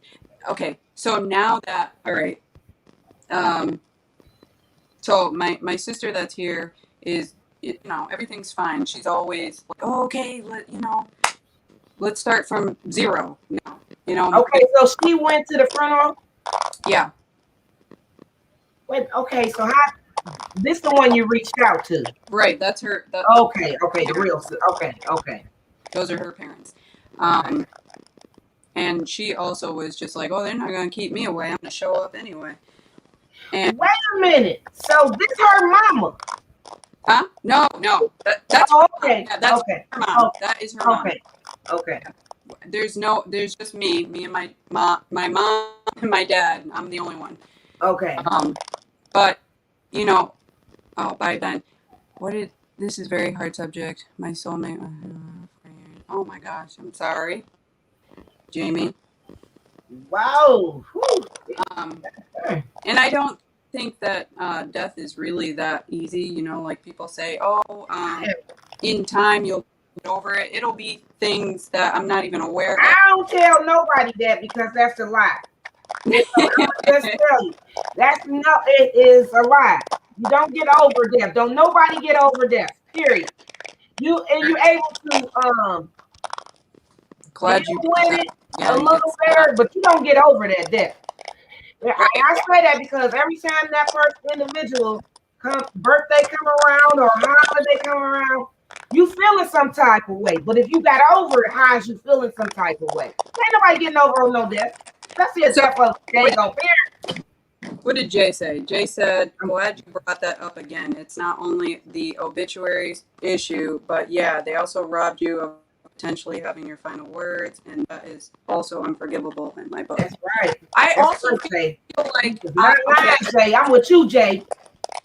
Okay, so now that all right. So my sister that's here is everything's fine. She's always like, oh, okay, let's start from zero now. Okay, so she went to the funeral. Yeah. Wait. Okay, so this the one you reached out to? Right. That's her. Okay. The real. Okay. Those are her parents. And she also was just like, oh, they're not going to keep me away. I'm going to show up anyway. And wait a minute. So this her mama? Huh? No. That's okay. her mom. Okay. That is her mom. Okay. There's just me and my mom and my dad. I'm the only one. Okay. But by then, this is very hard subject. My soulmate. Oh my gosh, I'm sorry, Jamie. Wow. And I don't think that death is really that easy. Like people say, oh, in time you'll get over it. It'll be things that I'm not even aware of. I don't tell nobody that because that's a lie. I'm just tell you, it is a lie. You don't get over death. Don't nobody get over death. Period. You're able to Glad deal you with it a little better, but you don't get over that death. I say that because every time that first individual birthday come around or holiday come around, you feeling some type of way. But if you got over it, how's you feeling some type of way? Ain't nobody getting over no death. That's the death of parent. What did Jay say? Jay said, I'm glad you brought that up again. It's not only the obituaries issue, but yeah, they also robbed you of potentially having your final words, and that is also unforgivable in my book. That's right. I also feel like I'm with you, Jay.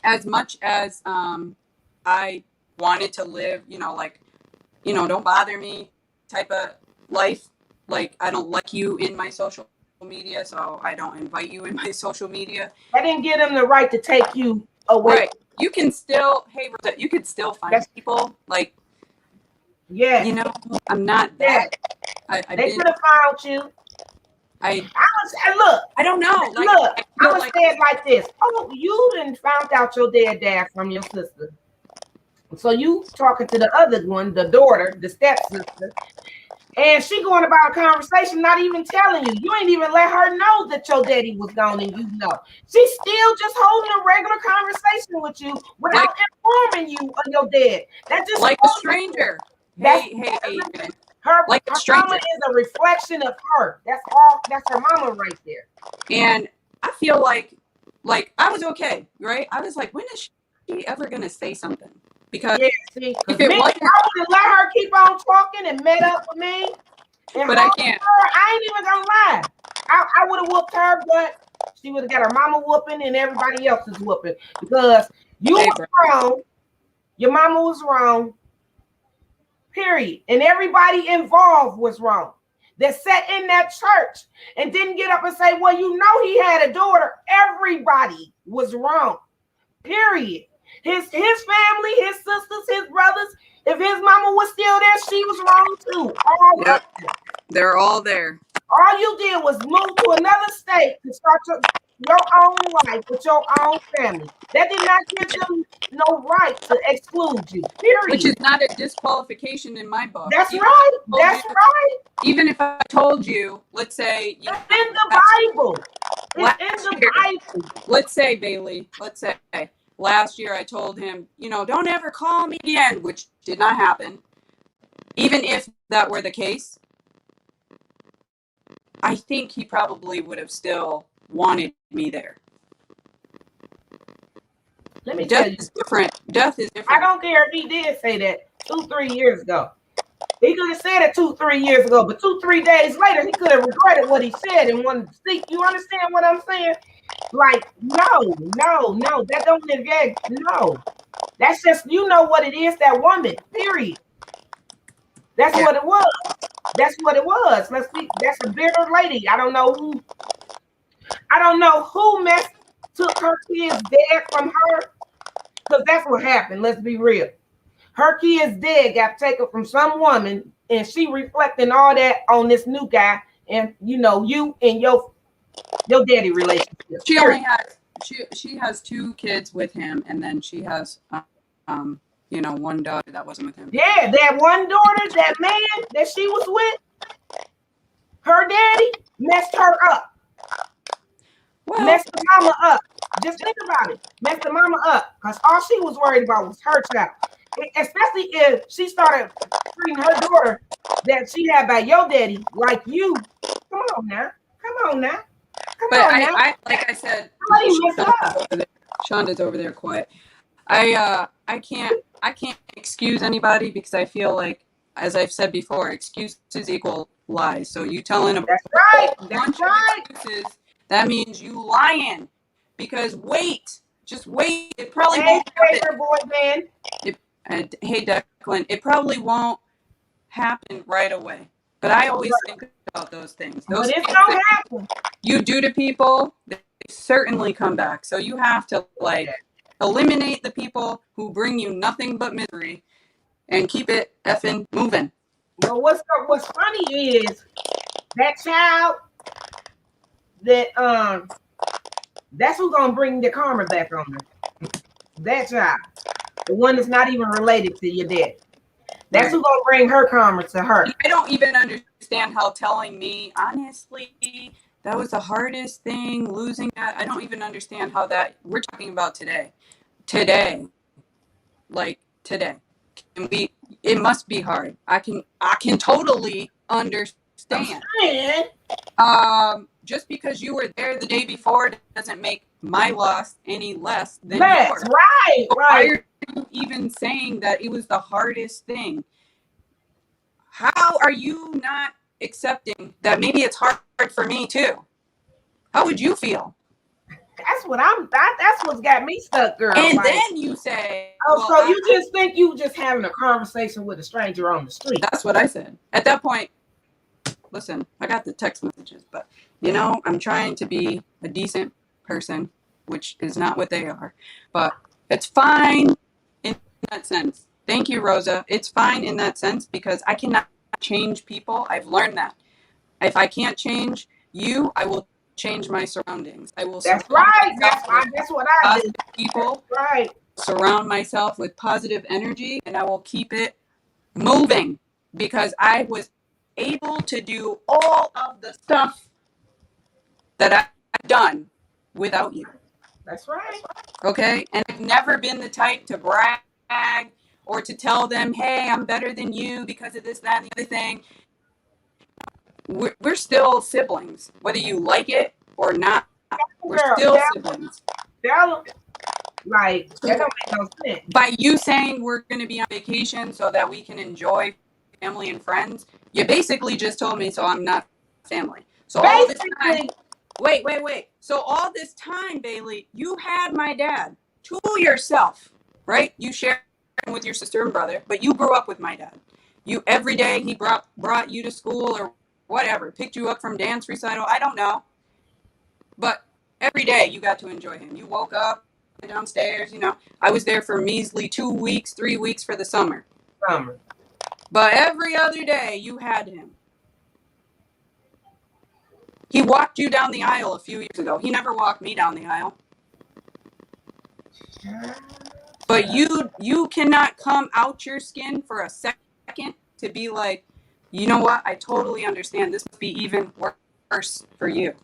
As much as I wanted to live, don't bother me type of life. Like I don't like you in my social media, so I don't invite you in my social media. I didn't give them the right to take you away. Right. You can still, you could still find people like. Yeah. I'm not that. They could have found you. I don't know. Look, I was saying like this. Oh, you didn't found out your dad from your sister. So you talking to the other one, the daughter, the stepsister, and she going about a conversation, not even telling you. You ain't even let her know that your daddy was gone, and she's still just holding a regular conversation with you without informing you of your dad. That's just like a stranger. Hey, Adrian. Her mama is a reflection of her. That's all. That's her mama right there. And I feel like I was okay, right? I was like, when is she ever gonna say something? Because if it wasn't, I would have let her keep on talking and met up with me. But I can't. I ain't even gonna lie. I would have whooped her, but she would have got her mama whooping and everybody else's whooping because you was wrong. Your mama was wrong. Period. And everybody involved was wrong. That sat in that church and didn't get up and say, well, he had a daughter. Everybody was wrong. Period. His family, his sisters, his brothers, if his mama was still there, she was wrong too. They're all there. All you did was move to another state to start your own life with your own family. That did not give them no right to exclude you. Period. Which is not a disqualification in my book. That's right. That's right. Even if I told you, let's say it's in the Bible. It's in the Bible. Let's say, Bailey, last year I told him, don't ever call me again, which did not happen. Even if that were the case, I think he probably would have still wanted me there. Let me tell you. Death is different. I don't care if he did say that 2-3 years ago. He could have said it 2-3 years ago, but 2-3 days later, he could have regretted what he said and wanted to speak. You understand what I'm saying? Like, no, that don't negate. No, that's just, what it is, that woman, period. That's what it was. That's what it was. That's a bitter lady. I don't know who took her kid's dad from her, because that's what happened. Let's be real. Her kid's dad got taken from some woman, and she reflecting all that on this new guy, and you and your daddy relationship. She has 2 kids with him, and then she has one daughter that wasn't with him. Yeah, that one daughter, that man that she was with, her daddy messed her up. Well, messed the mama up. Just think about it. Messed the mama up, because all she was worried about was her child. Especially if she started treating her daughter that she had by your daddy like you. Come on now. I like I said, Shonda's over there quiet. I can't excuse anybody because I feel like as I've said before, excuses equal lies. So you telling a That's right. bunch That's of right. excuses, that means you lying. Because wait, just wait. It probably Hey, won't happen. favorite boy band. Hey, Declan, it probably won't happen right away. But I always think about those things. But Those it's things gonna that happen. you do to people, they certainly come back. So you have to like eliminate the people who bring you nothing but misery and keep it effing moving. But what's funny is that child that that's who's gonna bring the karma back on her. That child, the one that's not even related to your dad. That's Right. who's gonna bring her karma to her. I don't even understand how telling me, honestly, that was the hardest thing, losing that. I don't even understand how that, we're talking about today. Today. Like today. It must be hard. I can totally understand. Just because you were there the day before doesn't make my loss any less than yours. Right, So right. why are you even saying that it was the hardest thing? How are you not accepting that maybe it's hard for me too? How would you feel? That's what's got me stuck, girl. And like, then you say, oh, well, so you just think you just having a conversation with a stranger on the street. That's what I said. At that point, listen, I got the text messages, but you know, I'm trying to be a decent person, which is not what they are. But it's fine in that sense. Thank you, Rosa. It's fine in that sense because I cannot change people. I've learned that. If I can't change you, I will change my surroundings. I will. That's right. That's what I do. People. That's right. Surround myself with positive energy, and I will keep it moving because I was able to do all of the stuff that I've done without you. That's right. Okay? And I've never been the type to brag or to tell them, hey, I'm better than you because of this, that, and the other thing. We're still siblings, whether you like it or not. We're still siblings. Like, that don't make no sense. By you saying we're going to be on vacation so that we can enjoy family and friends, you basically just told me so I'm not family. So all this time, wait. So all this time, Bailey, you had my dad to yourself, right? You shared with your sister and brother, but you grew up with my dad. You every day he brought you to school or whatever, picked you up from dance recital. I don't know, but every day you got to enjoy him. You woke up downstairs, you know. I was there for measly 2 weeks, 3 weeks for the summer. But every other day you had him. He walked you down the aisle a few years ago. He never walked me down the aisle. But you cannot come out your skin for a second to be like, you know what? I totally understand. This must be even worse for you.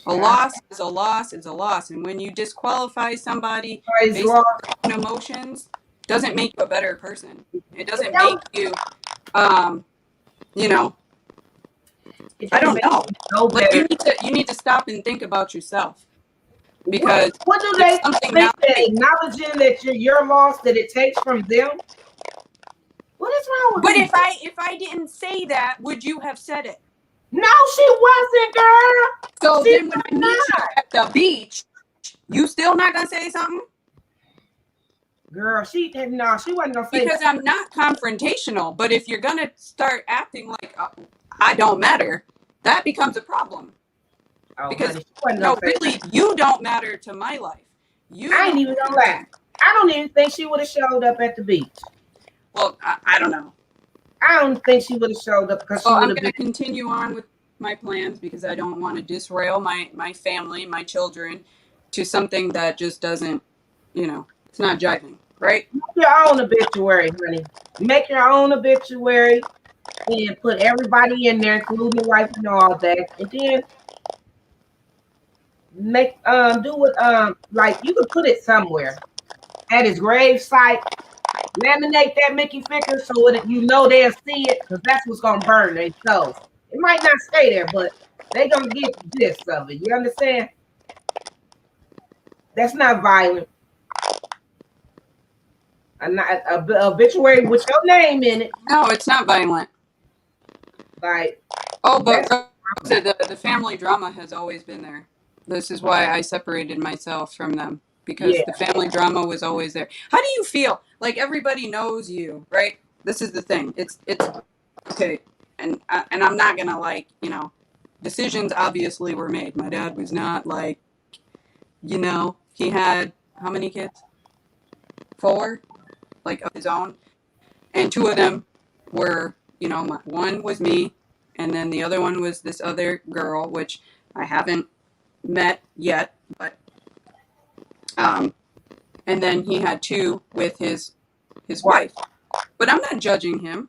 A loss is a loss is a loss. And when you disqualify somebody based on their own emotions, doesn't make you a better person. It doesn't make you, you know, I don't know. But you need to stop and think about yourself. Because what do they think that acknowledging that your loss that it takes from them? What is wrong with me? But if I didn't say that, would you have said it? No, she wasn't, girl. So then when I meet you at the beach, you still not gonna say something? Girl, she wasn't gonna say because I'm not confrontational. But if you're gonna start acting like I don't matter, that becomes a problem. Because no, really, you don't matter to my life. I ain't even gonna lie. I don't even think she would have showed up at the beach. Well, I don't know. I don't think she would have showed up because I'm going to continue on with my plans because I don't want to disrail my family, my children, to something that just doesn't, you know, it's not jiving, right? Make your own obituary, honey. Make your own obituary and put everybody in there, including the wife and all that, and then make do what like you could put it somewhere at his grave site. Laminate that Mickey figure so that you know they'll see it, because that's what's gonna burn their souls. It might not stay there, but they gonna get the gist of it. You understand? That's not violent. a obituary with your name in it. No, it's not violent. Like, Oh, but that's the family drama has always been there. This is why I separated myself from them, because yeah. the family drama was always there. How do you feel? Like, everybody knows you, right? This is the thing. It's okay, and I'm not gonna, like, decisions obviously were made. My dad was not like, he had how many kids? 4, like, of his own, and 2 of them were, one was me, and then the other one was this other girl, which I haven't met yet, but and then he had 2 with his wife. But I'm not judging him,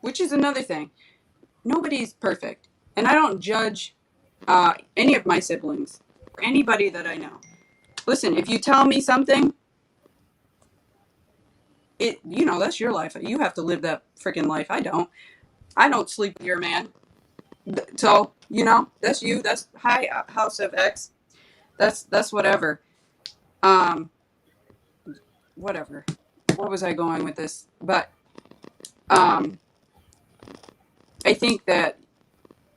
which is another thing. Nobody's perfect, and I don't judge any of my siblings or anybody that I know. Listen, if you tell me something, that's your life. You have to live that freaking life. I don't sleep with your man. So, that's you. That's hi, House of X. That's whatever. Whatever. Where was I going with this? But I think that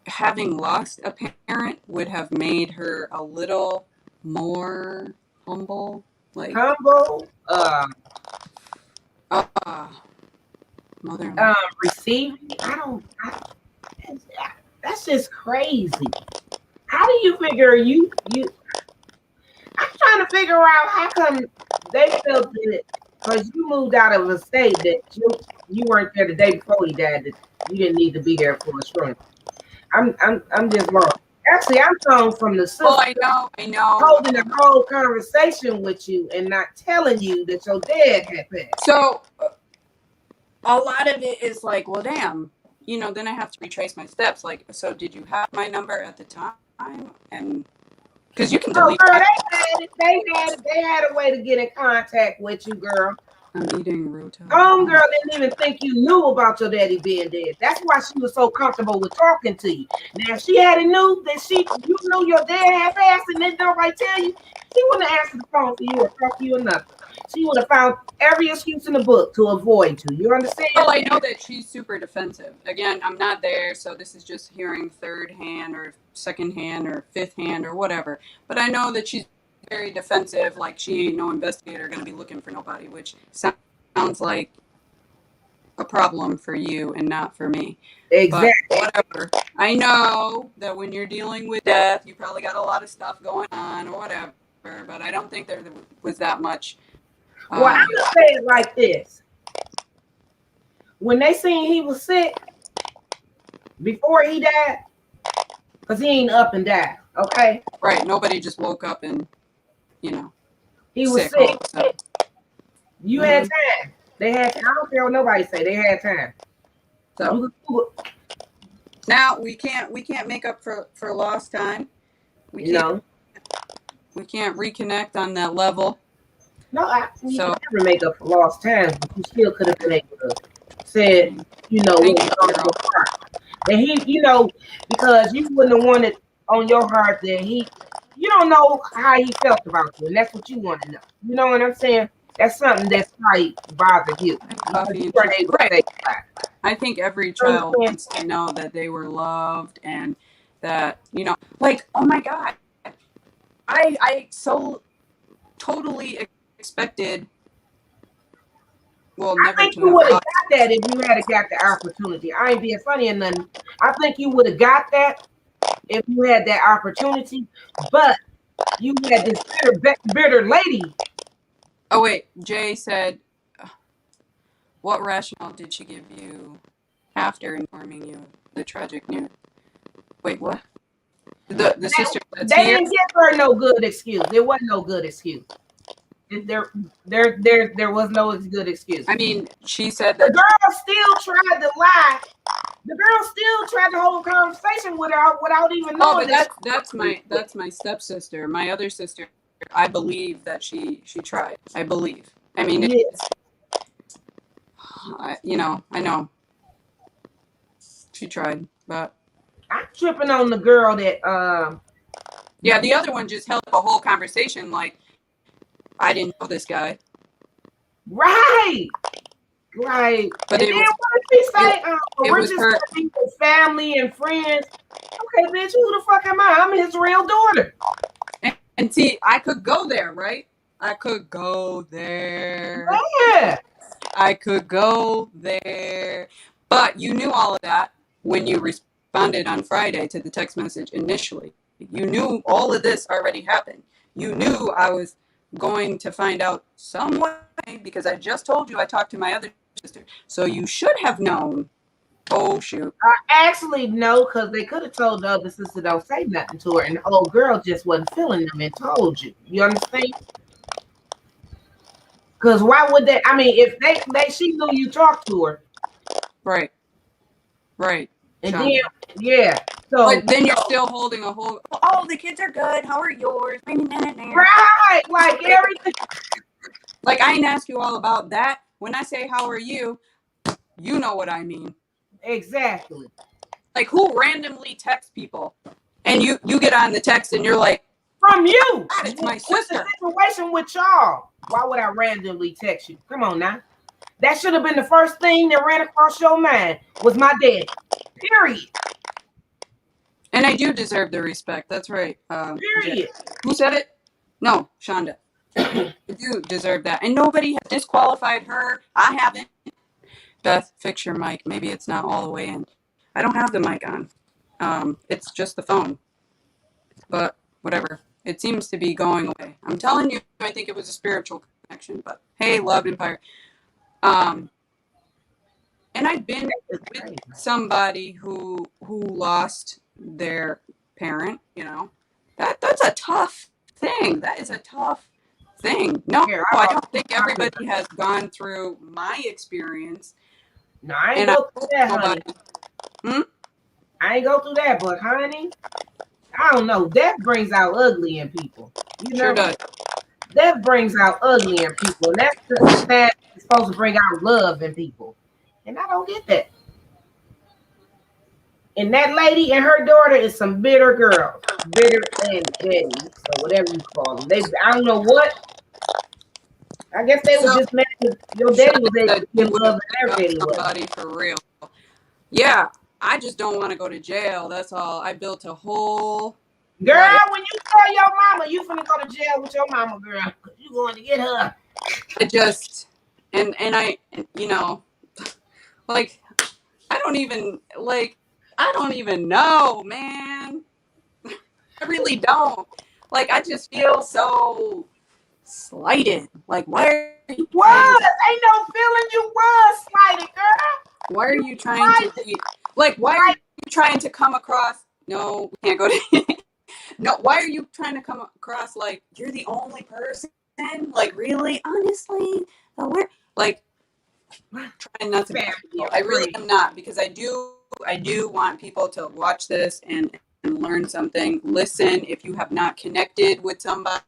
having lost a parent would have made her a little more humble. Like, Humble, mother. receiving. That's just crazy. How do you figure I'm trying to figure out how come they felt that because you moved out of a state that you weren't there the day before he died, that you didn't need to be there for a shrink. I'm just wrong. Actually, I'm talking from the sister Well, I know. holding a whole conversation with you and not telling you that your dad had passed. So a lot of it is like, well, damn, then I have to retrace my steps. Like, so did you have my number at the time? And because you can Oh, delete girl, it. they had a way to get in contact with you, girl. I'm eating rotel. Girl didn't even think you knew about your daddy being dead. That's why she was so comfortable with talking to you. Now, if she had knew that you knew your dad had passed and didn't nobody tell you, she wouldn't have answered the phone for you or talk to you or nothing. She would have found every excuse in the book to avoid you. You understand? Well, I know that she's super defensive. Again, I'm not there, so this is just hearing third hand or second hand or fifth hand or whatever. But I know that she's very defensive, like she ain't no investigator going to be looking for nobody, which sounds like a problem for you and not for me. Exactly. But whatever. I know that when you're dealing with death, you probably got a lot of stuff going on or whatever, but I don't think there was that much. Well, I'm going to say it like this. When they seen he was sick before he died, because he ain't up and died, okay? Right. Nobody just woke up and, he was sick. You had time. They had. I don't care what nobody say. They had time. So now we can't make up for lost time. We can't reconnect on that level. No, you can never make up for lost time, but you still could have been able to say, what was on your heart. And he, because you wouldn't have wanted on your heart that you don't know how he felt about you, and that's what you want to know. You know what I'm saying? That's something that's probably bothered you. You weren't able to say that. I think every child wants to know that they were loved and that, like, oh my God, I so totally expected. Well, never. I think you would have got that if you had got the opportunity. I ain't being funny or nothing. I think you would have got that if you had that opportunity, but you had this bitter lady. Oh wait, Jay said, what rationale did she give you after informing you of the tragic news? Wait, what? The sister that's they here? didn't give her no good excuse. There wasn't no good excuse. There was no good excuse. I mean, she said that the girl still tried to lie. The girl still tried to hold a conversation with her without even knowing. Oh, but that's my stepsister. My other sister, I believe that she tried. I believe. I mean, I know she tried, but I'm tripping on the girl that yeah, the other one just held up a whole conversation like I didn't know this guy. Right. Right. But And it then was what did she say? it We're was just her. gonna be with family and friends. Okay, bitch, who the fuck am I? I'm his real daughter. And see, I could go there, right? I could go there. Yeah. I could go there. But you knew all of that when you responded on Friday to the text message initially. You knew all of this already happened. You knew I was going to find out some way because I just told you I talked to my other sister. So you should have known. Oh, shoot. Actually, no, because they could have told the other sister don't say nothing to her, and the old girl just wasn't feeling them and told you. You understand? Because why would they? I mean, if she knew you talked to her, Right. Right. and Shonda. then yeah, so But then you're still holding a whole. Oh, the kids are good. How are yours? right, like everything. Like I didn't ask you all about that. When I say how are you, you know what I mean. Exactly. Like who randomly texts people, and you get on the text and you're like, From you, God, it's my what's the sister. situation with y'all? Why would I randomly text you? Come on now. That should have been the first thing that ran across your mind was my dad. Period. And I do deserve the respect. That's right. Period. Who said it? No, Shonda. I do deserve that. And nobody has disqualified her. I haven't. Beth, fix your mic. Maybe it's not all the way in. I don't have the mic on. It's just the phone. But whatever. It seems to be going away. I'm telling you, I think it was a spiritual connection. But hey, love empire. And I've been with somebody who lost their parent. You know, that's a tough thing. That is a tough thing. No, I don't think everybody has gone through my experience. No, I ain't go through that, honey. Hmm? I ain't go through that, but honey, I don't know. Death brings out ugly in people. You know, Sure does. Death brings out ugly in people, and that's the time it's supposed to bring out love in people. And I don't get that. And that lady and her daughter is some bitter girls, bitter and Betty, so whatever you call them. I don't know what. I guess they were just mad because your daddy was able to give love and their daddy was. Somebody for real. Yeah, I just don't want to go to jail. That's all. I built a whole. Girl, when you tell your mama you finna go to jail with your mama, girl, because you going to get her. I just and I, you know, like I don't even know, man. I really don't. Like I just feel so slighted. Like why are you Ain't no feeling you was slighted, girl. Why are you trying to be like why are you trying to come across no, we can't go to no, why are you trying to come across like you're the only person? Like really, honestly? Like trying not to be, I really am not because I do want people to watch this and learn something. Listen, if you have not connected with somebody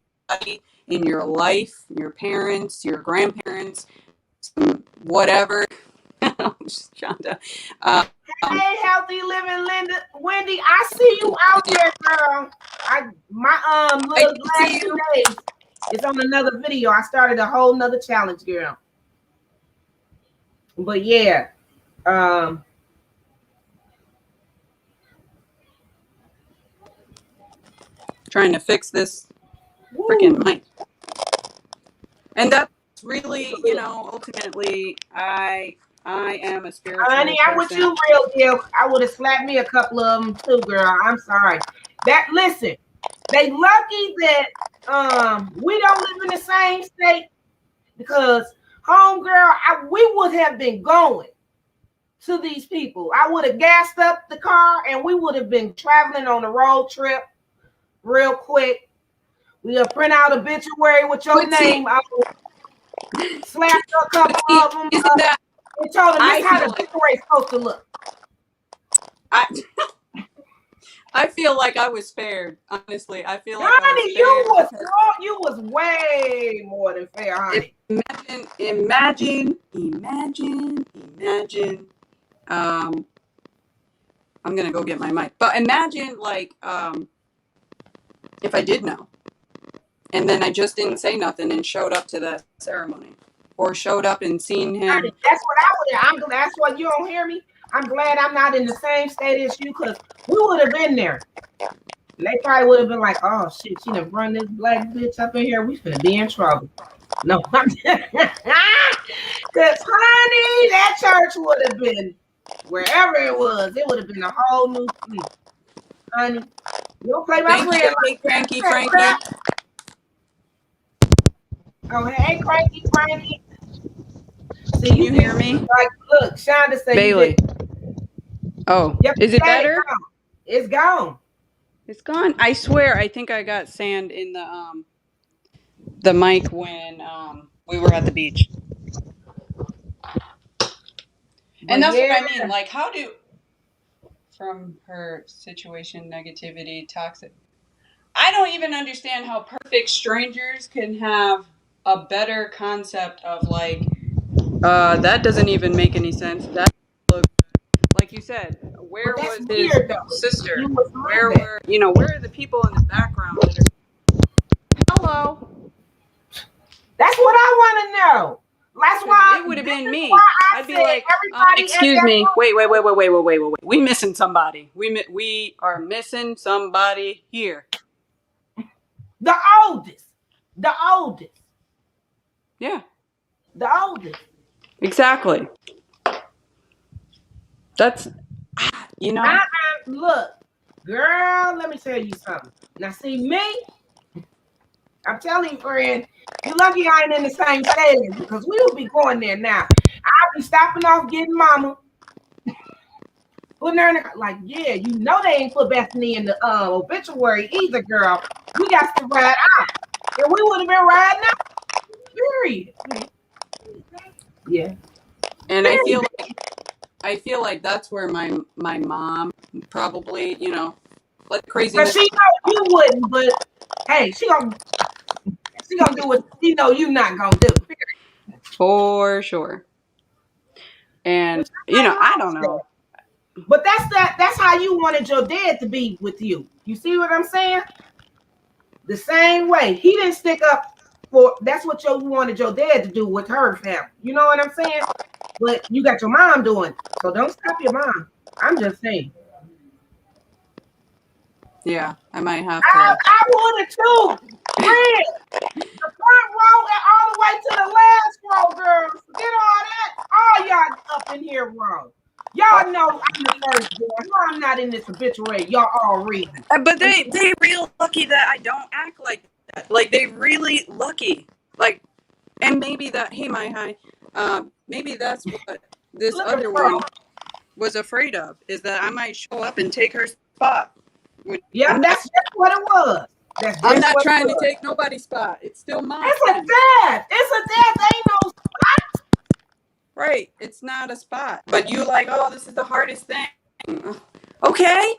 in your life, your parents, your grandparents, whatever. Shonda. Hey, healthy living, Linda, Wendy. I see you out there, girl. My little last 2 days. It's on another video. I started a whole nother challenge, girl. But yeah, trying to fix this freaking mic, and that's really, you know, ultimately, I am a spiritual honey, I'm with you, real deal. I would have slapped me a couple of them too, girl. I'm sorry. Listen, they lucky that we don't live in the same state because homegirl, we would have been going to these people. I would have gassed up the car and we would have been traveling on a road trip real quick. We'll print out a obituary with your name. I will slap a couple of them. And told them this how the obituary is supposed to look. I feel like I was spared. Honestly, I feel like honey, you was way more than fair, honey. Imagine. I'm gonna go get my mic. But imagine, like, if I did know, and then I just didn't say nothing and showed up to that ceremony. or showed up and seen him. That's what I would have. That's what you don't hear me. I'm glad I'm not in the same state as you, because we would have been there. They probably would have been like, oh shit, she done run this black bitch up in here. We finna be in trouble. No, I'm just because honey, that church would have been wherever it would have been a whole new honey. You don't play my friend like Frankie. Oh, hey, Frankie. See, Can you hear me? Like, look, Shonda said Bailey. Oh, yep, is it better? It's gone. It's gone. I swear, I think I got sand in the mic when we were at the beach. And that's what I mean. Like, how do from her situation, negativity, toxic. I don't even understand how perfect strangers can have a better concept of like, that doesn't even make any sense. That like you said, where was his sister? Where were where are the people in the background that are hello? That's what I want to know. That's why it would have been me. I'd be like, excuse me, wait. We missing somebody. We are missing somebody here. The oldest. Yeah. The oldest. Exactly. That's look, girl, let me tell you something. Now see me, I'm telling you, friend, you lucky I ain't in the same stage, because we will be going there now. I'll be stopping off getting mama. Putting her in the, like, yeah, you know they ain't put Bethany in the obituary either, girl. We got to ride out. And we would have been riding out. Period. Yeah. And I feel like that's where my mom probably, like crazy. But she know you wouldn't, but hey, she gonna do what she know you not gonna do. Period. For sure. And I don't know. But that's how you wanted your dad to be with you. You see what I'm saying? The same way. He didn't stick up for, that's what you wanted your dad to do with her family. You know what I'm saying? But you got your mom doing it. So don't stop your mom. I'm just saying. Yeah, I might have to. I would have too. Red. The front row and all the way to the last row, girls. Forget all that. All y'all up in here wrong. Y'all know I'm the first girl. I'm not in this obituary. Y'all all reading. But they real lucky that I don't act like that. Like they really lucky. Like, and maybe that maybe that's what this other one was afraid of, is that I might show up and take her spot. Yeah, that's just what it was. I'm not trying to take nobody's spot. It's still mine. It's a death. Ain't no spot. Right. It's not a spot. But you like, oh, this is the hardest thing. Okay.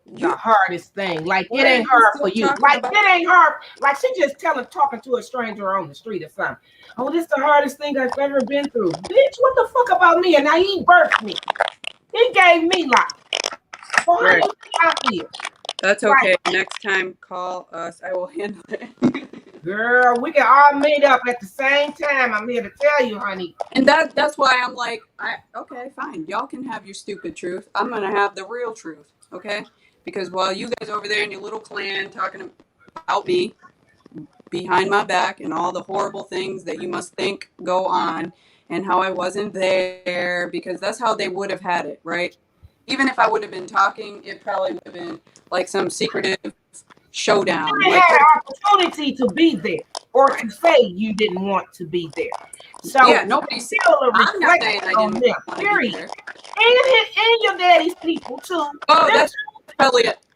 The hardest thing. Like, it ain't hard for you. Like, it ain't hard. Like, she just talking to a stranger on the street or something. Oh, this is the hardest thing I've ever been through. Bitch, what the fuck about me? And now he birthed me. He gave me life. Well, how do you think I feel? That's okay. Right. Next time, call us. I will handle it. Girl, we can all meet up at the same time. I'm here to tell you, honey. And that's why I'm like, okay, fine. Y'all can have your stupid truth. I'm going to have the real truth, okay? Because while you guys over there in your little clan talking about me behind my back and all the horrible things that you must think go on and how I wasn't there, because that's how they would have had it, right? Even if I would have been talking, it probably would have been like some secretive showdown. You didn't have an opportunity to be there or to say you didn't want to be there. So yeah, nobody's still a reflection on them. Period. And your daddy's people too. Oh,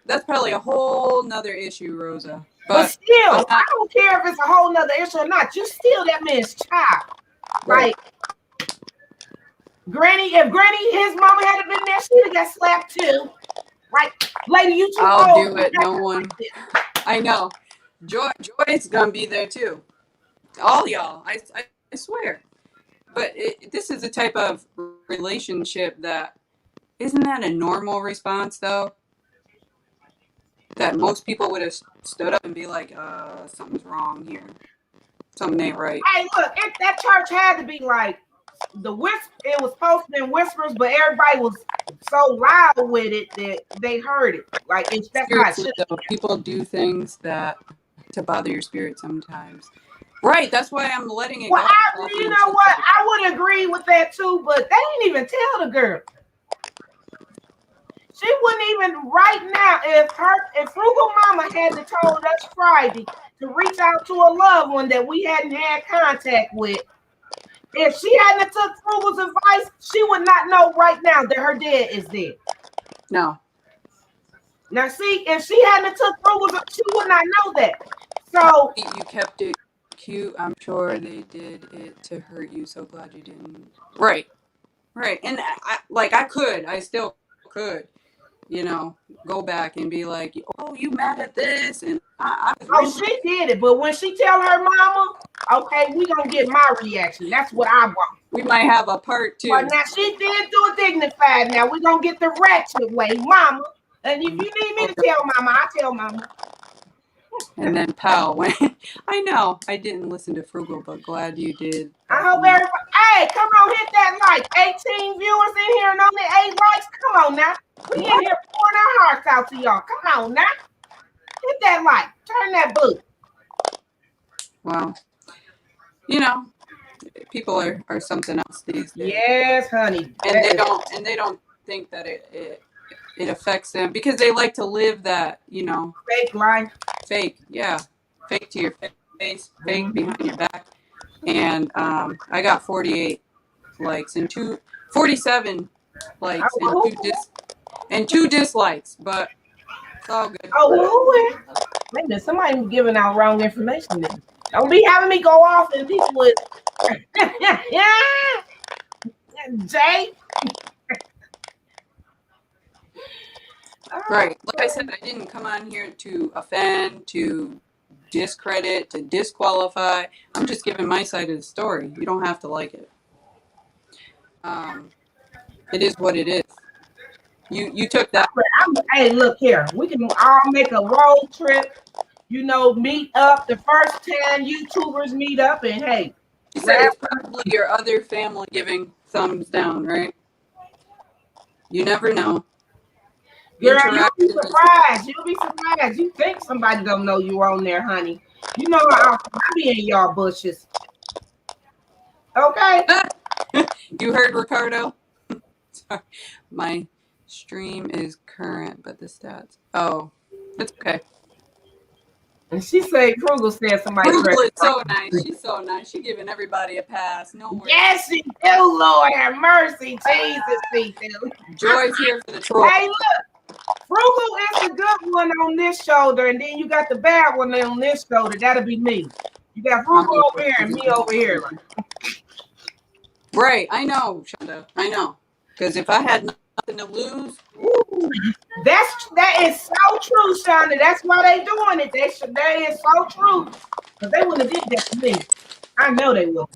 that's probably a whole nother issue, Rosa. But still, I don't care if it's a whole nother issue or not. You still that man's child. Right. Like, Granny, if his mama had been there, she'd have got slapped too. Like, lady, you too I'll old. do it. No one. I know. Joy's gonna be there too. All y'all. I swear. But this is a type of relationship that isn't that a normal response though? That most people would have stood up and be like, something's wrong here. something ain't right. Hey, look, that church had to be like the whisper. It was posted in whispers, but everybody was so loud with it that they heard it. Like that's how it Seriously, should. though, people do things that to bother your spirit sometimes. Right, that's why I'm letting it Well, go. you know what? I would agree with that too, but they didn't even tell the girl. She wouldn't even right now. If Frugal Mama hadn't told us Friday to reach out to a loved one that we hadn't had contact with, if she hadn't took Frugal's advice, she would not know right now that her dad is dead. No. Now, see, if she hadn't took Frugal's, she would not know that. So you kept it cute. I'm sure they did it to hurt you. So glad you didn't. Right. And I still could, go back and be like, oh, you mad at this? And she did it. But when she tell her mama, okay, we gonna get my reaction. That's what I want. We might have a part 2. But now she did do it dignified. Now we gonna get the ratchet way, mama. And if you need me to tell mama, I tell mama. And then pow went. I know I didn't listen to Frugal, but glad you did. I hope everybody. Hey, come on, hit that like. 18 viewers in here and only 8 likes. Come on now. We in here pouring our hearts out to y'all. Come on now. Hit that like. Turn that boot. Wow. People are something else these days. Yes, honey. And they don't think that it affects them because they like to live that, fake life. Fake, yeah. Fake to your face, fake behind your back. And I got 48 likes and 47 likes and 2 dislikes, but it's all good. Oh, wait a minute, somebody giving out wrong information then. Don't be having me go off and people with Jay. Right. Like I said, I didn't come on here to offend, to discredit, to disqualify. I'm just giving my side of the story. You don't have to like it. It is what it is. You took that. Hey, look here. We can all make a road trip. Meet up. The first 10 YouTubers meet up, and hey, you said it's probably your other family giving thumbs down, right? You never know. Girl, you'll be surprised. You'll be surprised. You think somebody don't know you're on there, honey. You know how I be in y'all bushes. Okay. You heard Ricardo? Sorry. My stream is current, but the stats. Oh, it's okay. And she said, Frugal said somebody. Frugal is so nice. She's so nice. She's giving everybody a pass. No worries. Yes, she do, Lord have mercy. Jesus, she do. Joy's here for the troll. Hey, look. Frugal is the good one on this shoulder, and then you got the bad one on this shoulder. That'll be me. You got Frugal over here and me over here. Right. I know, Shonda. I know. Because if I had nothing to lose. Ooh, that is so true, Shonda. That's why they doing it. That is so true. Because they wouldn't have did that to me. I know they would.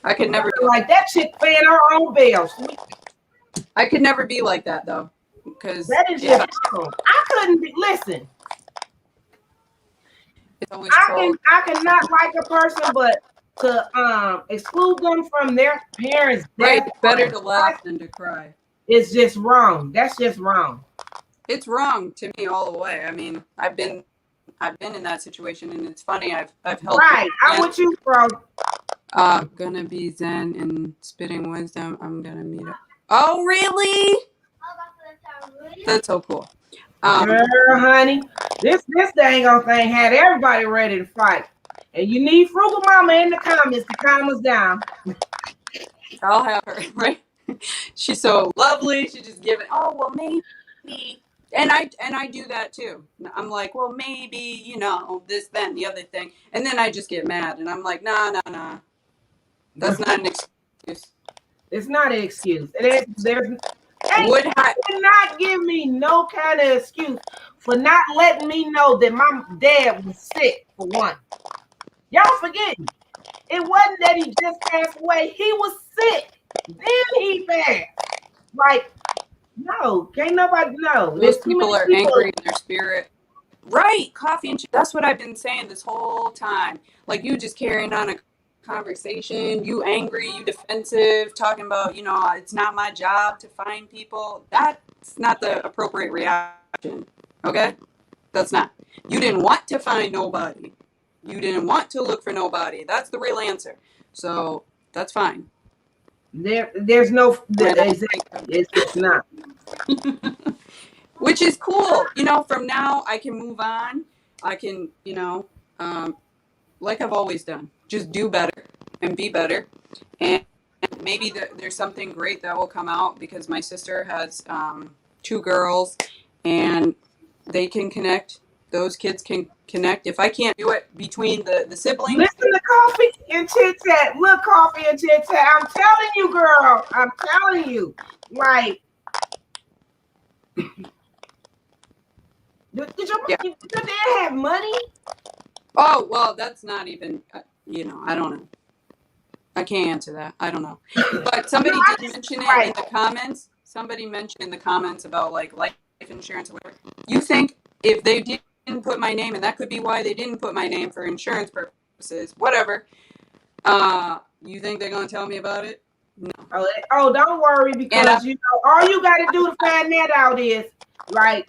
I could never be like that chick paying her own bills. I could never be like that though. Because that is just wrong. I couldn't be listen. I cannot like a person, but to exclude them from their parents' right. It's better to laugh than to cry. It's just wrong. That's just wrong. It's wrong to me all the way. I mean, I've been in that situation, and it's funny. I've helped. Right, I'm with you, bro. Gonna be zen and spitting wisdom. I'm gonna meet up. Oh, really? That's so cool. Girl, honey, this dang old thing had everybody ready to fight. And you need Frugal Mama in the comments to calm us down. I'll have her, right? She's so lovely. She just give it, oh, well, maybe. And I do that too. I'm like, well, maybe, this, then, the other thing. And then I just get mad. And I'm like, nah. That's not an excuse. It's not an excuse. It did not give me no kind of excuse for not letting me know that my dad was sick, for one. Y'all forgetting. It wasn't that he just passed away. He was sick. Then he passed. Like, no, can't nobody know. Most people are angry in their spirit. Right, coffee and that's what I've been saying this whole time. Like you just carrying on a conversation, you angry, you defensive, talking about, it's not my job to find people. That's not the appropriate reaction. Okay? That's not. You didn't want to find nobody. You didn't want to look for nobody. That's the real answer. So that's fine. There's no it's not. Which is cool. From now I can move on. I can, like I've always done, just do better and be better. And maybe there's something great that will come out because my sister has 2 girls and they can connect. Those kids can connect. If I can't do it between the siblings. Listen to Coffee and Chit Chat. Look, Coffee and Chit Chat. I'm telling you, girl. I'm telling you. Like, did your dad have money? Oh, well, that's not even, I don't know. I can't answer that. I don't know. But somebody did mention it in the comments. Somebody mentioned in the comments about like life insurance or whatever. You think if they didn't put my name, and that could be why they didn't put my name for insurance purposes, whatever, you think they're going to tell me about it? No. Oh, don't worry, because all you got to do to find that out is say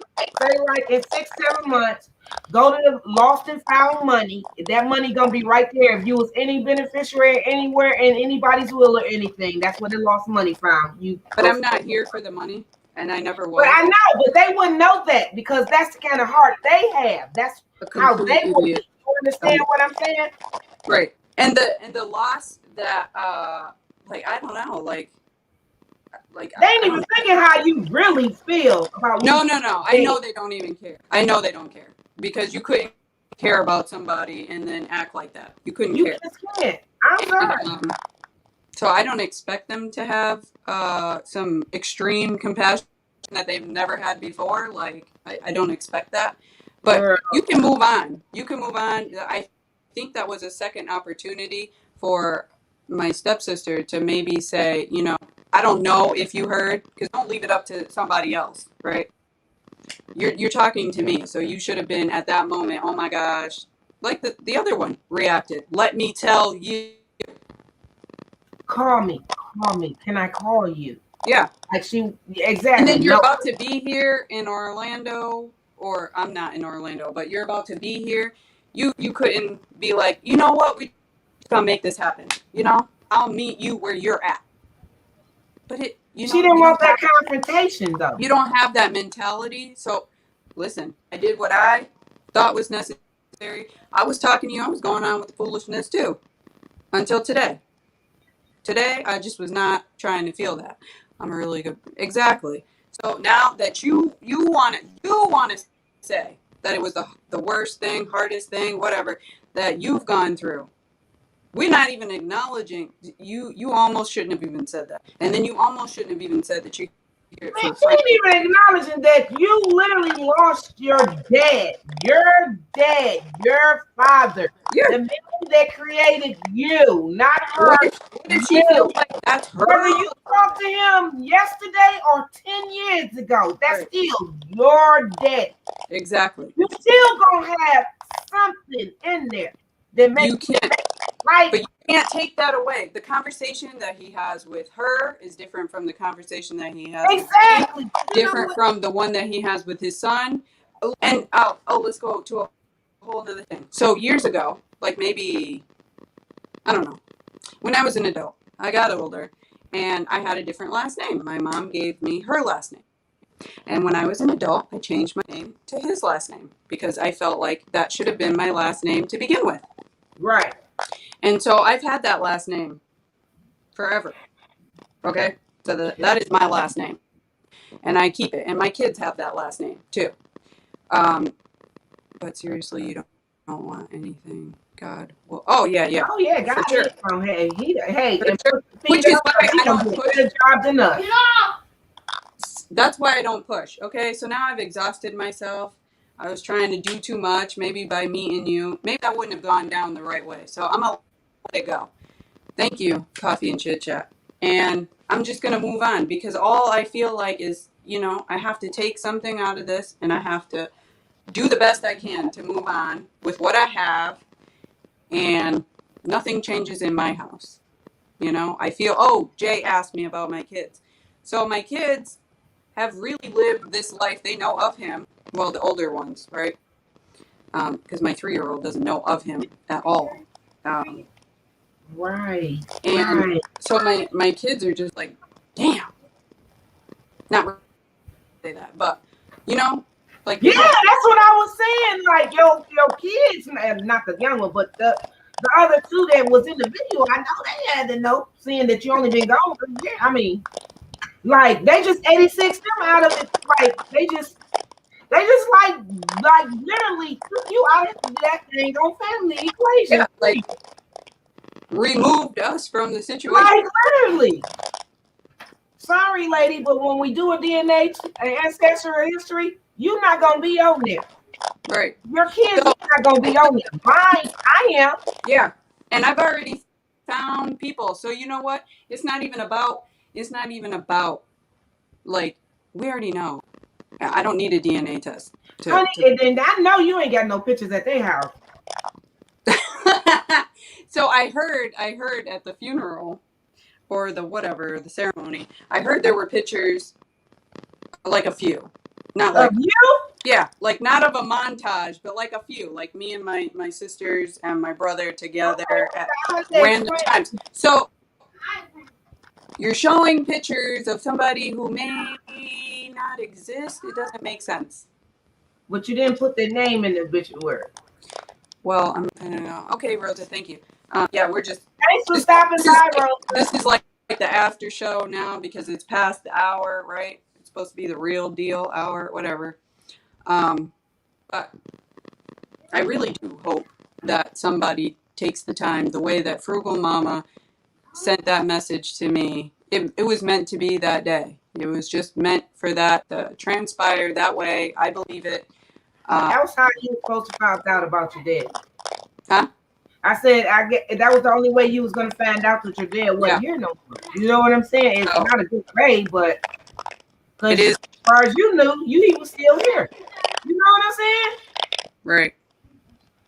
in 6-7 months, go to the lost and found money. That money gonna be right there. If you was any beneficiary anywhere in anybody's will or anything, that's where the lost money found. But I'm not here for the money, and I never was. But I know, but they wouldn't know that because that's the kind of heart they have. That's how they would be. You understand what I'm saying? Right. And the loss that I don't know, like they ain't even thinking how you really feel about. No. I know they don't even care. I know they don't care because you couldn't care about somebody and then act like that. You couldn't care. You just can't. I'm sorry. So I don't expect them to have some extreme compassion that they've never had before. Like I don't expect that. But you can move on. You can move on. I think that was a second opportunity for my stepsister to maybe say, I don't know if you heard, because don't leave it up to somebody else, right? You're talking to me, so you should have been at that moment, oh my gosh, like the other one reacted. Let me tell you. Call me. Can I call you? Yeah. Exactly. And then you're about to be here in Orlando, or I'm not in Orlando, but you're about to be here. You couldn't be like, you know what, we're gonna make this happen. I'll meet you where you're at. But she didn't want that confrontation, though. You don't have that mentality. So, listen, I did what I thought was necessary. I was talking to you. I was going on with the foolishness, too. Until today. Today, I just was not trying to feel that. I'm really good. Exactly. So, now that you want to say that it was the worst thing, hardest thing, whatever, that you've gone through. We're not even acknowledging you almost shouldn't have even said that. And then you almost shouldn't have even said that you ain't even acknowledging that you literally lost your dad, your father, the man that created you, not her. What if she feels like that's her? Whether you talked to him yesterday or 10 years ago, that's still your dad. Exactly. You still gonna have something in there that makes you can't. Right. But you can't take that away. The conversation that he has with her is different from the conversation that he has with me, different from the one that he has with his son. And let's go to a whole other thing. So years ago, like maybe, I don't know, when I was an adult, I got older and I had a different last name. My mom gave me her last name. And when I was an adult, I changed my name to his last name because I felt like that should have been my last name to begin with. Right. And so I've had that last name forever. Okay? So that is my last name. And I keep it. And my kids have that last name too. But seriously, you don't want anything. God. Well, oh, yeah. Oh, yeah. God, for sure. Hey, sure. Which is why I don't push. Job than us. That's why I don't push. Okay? So now I've exhausted myself. I was trying to do too much. Maybe by meeting you, maybe I wouldn't have gone down the right way. So I'm going to let it go. Thank you, Coffee and Chit Chat. And I'm just going to move on because all I feel like is, I have to take something out of this and I have to do the best I can to move on with what I have, and nothing changes in my house. You know, I feel, oh, Jay asked me about my kids. So my kids have really lived this life. They know of him. Well, the older ones, right? Because my 3-year-old doesn't know of him at all. Right. And Right. so my kids are just like, damn. Not really say that, but, you know, like, Yeah, that's what I was saying. Like your kids, not the young one, but the other two that was in the video, I know they had to know, seeing that you only been gone for a year. I mean, like they just 86 them out of it. Like they just like literally took you out of that thing on family equation. yeah, like removed us from the situation. Like literally. Sorry, lady, but when we do a DNA ancestral history, you're not gonna be on there. Right. Your kids are not gonna be on there. Mine, I am. Yeah. And I've already found people. So you know what? It's not even about like, we already know. I don't need a DNA test. Honey, and I know you ain't got no pictures at their house. So I heard at the funeral or the whatever, the ceremony, I heard there were pictures, like a few. Not like you? Yeah, like not of a montage, but like a few, like me and my sisters and my brother together at random times. So you're showing pictures of somebody who may not exist. It doesn't make sense. But you didn't put their name in the obituary. Well, I don't know. Okay, Rosa, thank you. Yeah, we're just. Thanks for stopping by, Rosa. This is like the after show now because it's past the hour, right? It's supposed to be the real deal hour, whatever. But I really do hope that somebody takes the time, the way that Frugal Mama sent that message to me. It was meant to be that day. It was just meant for that to transpire that way. I believe it. That was how you were supposed to find out about your dad. Huh? I said that was the only way you was gonna find out that your dad wasn't here no more. You know what I'm saying? It's not a good way, but it is. As far as you knew, he was still here. You know what I'm saying? Right.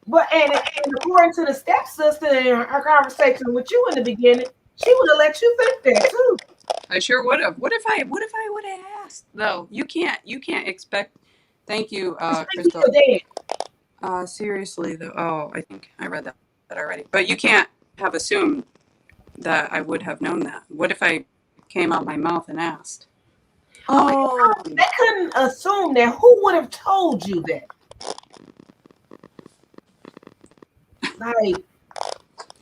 But and according to the stepsister in her conversation with you in the beginning, she would have let you think that too. I sure would have. What if I would have asked? No, you can't expect. Thank you, Crystal. Seriously though. Oh, I think I read that already. But you can't have assumed that I would have known that. What if I came out my mouth and asked? Oh, they couldn't assume that. Who would have told you that? Like,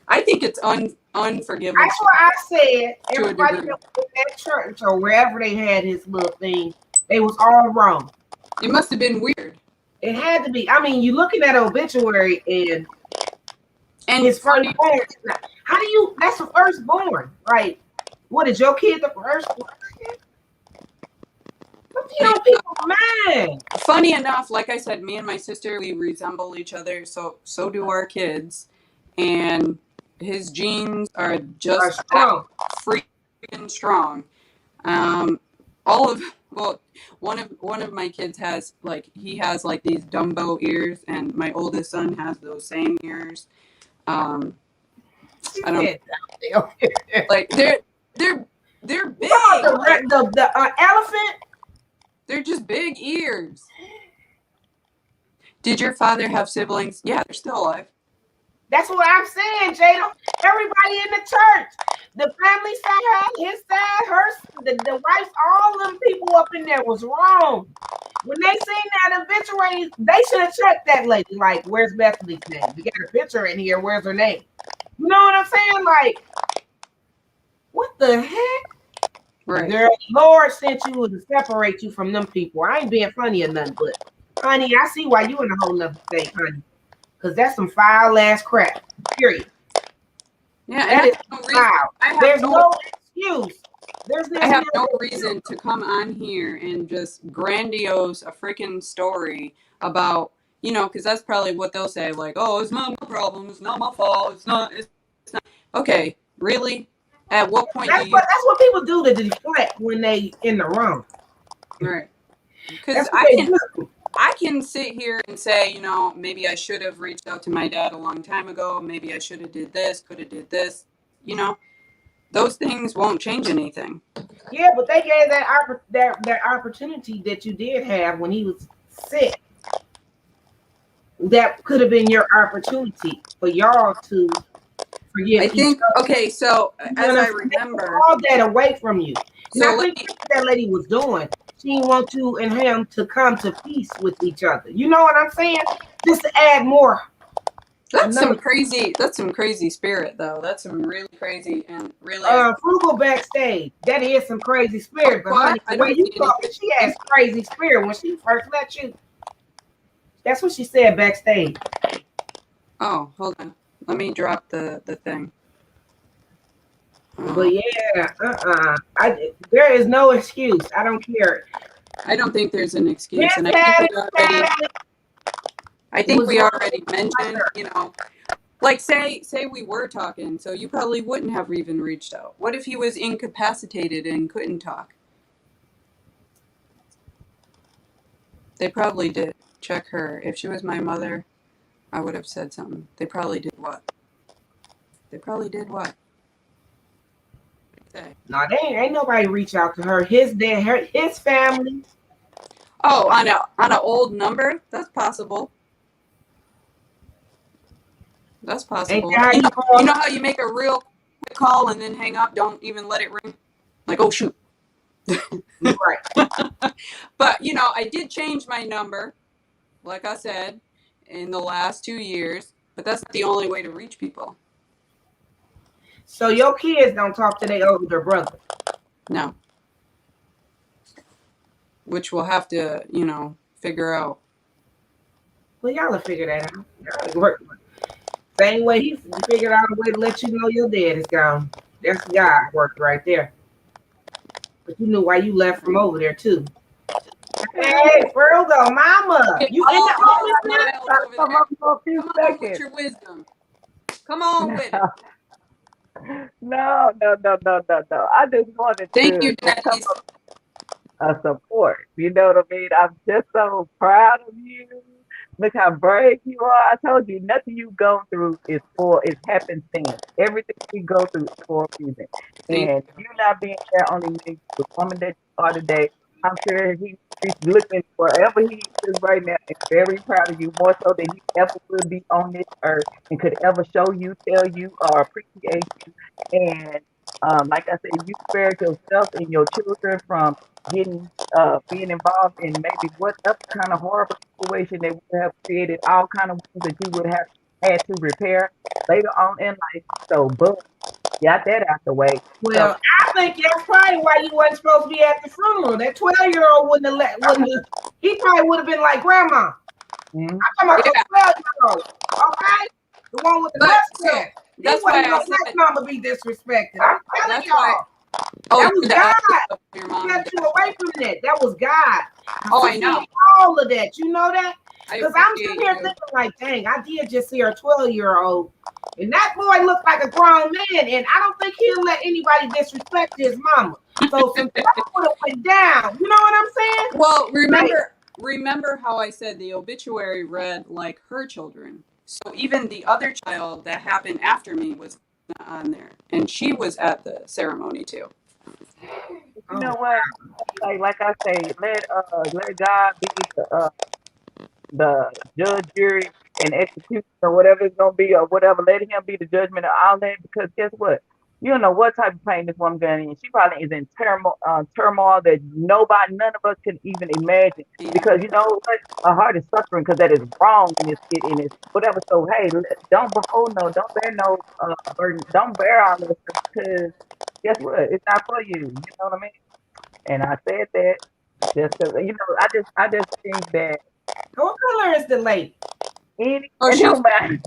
I think it's unforgivable. That's what I said. Everybody that was in that church or wherever they had his little thing, they was all wrong. It must have been weird. It had to be. I mean, you looking at obituary and his firstborn. How do you? That's the firstborn, right? What is your kid the firstborn? What do you know people mind? Funny enough, like I said, me and my sister, we resemble each other. So do our kids, and his genes are just freaking strong. One of my kids has he has these Dumbo ears, and my oldest son has those same ears. I don't like they're big. Oh, the elephant. They're just big ears. Did your father have siblings? Yeah, they're still alive. That's what I'm saying, Jada. Everybody in the church, the family side, his side, hers, the wife, all them people up in there was wrong. When they seen that obituary, they should have checked that lady. Like, where's Bethany's name? We got a picture in here. Where's her name? You know what I'm saying? Like, what the heck? Right. Girl, Lord sent you to separate you from them people. I ain't being funny or nothing, but honey, I see why you in a whole nother thing, honey. Because that's some foul ass crap. Period. Yeah, that is foul. There's no excuse. I have no reason to come on here and just grandiose a freaking story about, because that's probably what they'll say, like, oh, it's not my problem, it's not my fault, it's not. Okay, really? At what point that's what people do to deflect when they in the wrong. Right. Because I I can sit here and say, you know, maybe I should have reached out to my dad a long time ago. Maybe I should have did this, could have did this. You know, those things won't change anything. Yeah, but they gave that opportunity that you did have when he was sick. That could have been your opportunity for y'all to forgive I think, each other. okay, so You as know, I they remember, all that away from you. And so I let think me, that's what that lady was doing. She didn't want you and him to come to peace with each other. You know what I'm saying? Just to add more. that's some crazy spirit though. That's some really crazy and really. Frugal backstage. That is some crazy spirit, but What? honey, I the way don't you see talking, she has anything. crazy spirit when she first met you. That's what she said backstage. Oh, hold on. Let me drop the thing. But yeah, there is no excuse. I don't care. I don't think there's an excuse, His and daddy I think was we one already like mentioned, her. you know, like say we were talking, so you probably wouldn't have even reached out. What if he was incapacitated and couldn't talk? They probably did. Check her. If she was my mother, I would have said something. They probably did what? They probably did what? Say. No, they ain't nobody reach out to her. His dad, his family. Oh, on an old number? That's possible. That's Ain't possible. that how You you know, call you know her? how you make a real quick call and then hang up? Don't even let it ring. Like, oh shoot. Right. But you know, I did change my number, like I said, in the last 2 years. But that's not the only way to reach people. So your kids don't talk to their older brother. No. Which we'll have to, you know, figure out. Well, y'all will figure that out. Y'all work. Same way he figured out a way to let you know your dad is gone. That's God work right there. But you knew why you left from over there too. Hey, Virgo, mama, Get you in all the office now? smiles over Come there. up for a few Come on with seconds. your wisdom. Come on with it. No, no, no, no, no, no. I just wanted Thank to you, just come Daddies. up support. You know what I mean? I'm just so proud of you. Look how brave you are. I told you nothing you've gone through is happenstance. Everything we go through is for a reason. Thank And you not being there only makes you the woman that you are today. I'm sure he's looking wherever he is right now and very proud of you, more so than he ever will be on this earth and could ever show you, tell you, or appreciate you. And like I said, you spared yourself and your children from getting being involved in maybe whatever kind of horrible situation they would have created, all kind of wounds that you would have had to repair later on in life. So boom, got that out the way. So Well, I think that's probably why you wasn't supposed to be at the funeral. That 12-year-old wouldn't have, he probably would have been like grandma. mm, I'm talking about Yeah, the 12-year-old, okay? The one with the but mustache. He that's why wasn't I gonna let said mama be disrespected. I'm telling that's why. y'all. Oh, That you was the God. of your He mom and kept you dad. away from that. That was God. Oh, To I know. see all of that. You know that? I Because I'm sitting appreciate here you. thinking like, dang, I did just see a 12-year-old. And that boy looked like a grown man. And I don't think he'll let anybody disrespect his mama. So some stuff would have went down. You know what I'm saying? Well, Like, remember how I said the obituary read like her children. So even the other child that happened after me was not on there, and she was at the ceremony too. you oh, know what? Like I say, let God be the judge, jury, and execution, or whatever it's gonna be, or whatever. Let him be the judgment of all that. Because guess what? You don't know what type of pain this woman got in. She probably is in turmoil that none of us can even imagine. Yeah. Because you know what? Her heart is suffering because that is wrong in it, whatever. So hey, don't behold no, don't bear no burden, don't bear all this stuff because guess what? It's not for you. You know what I mean? And I said that just because you know, I just think that what color is the lady? Oh, it she's. don't matter.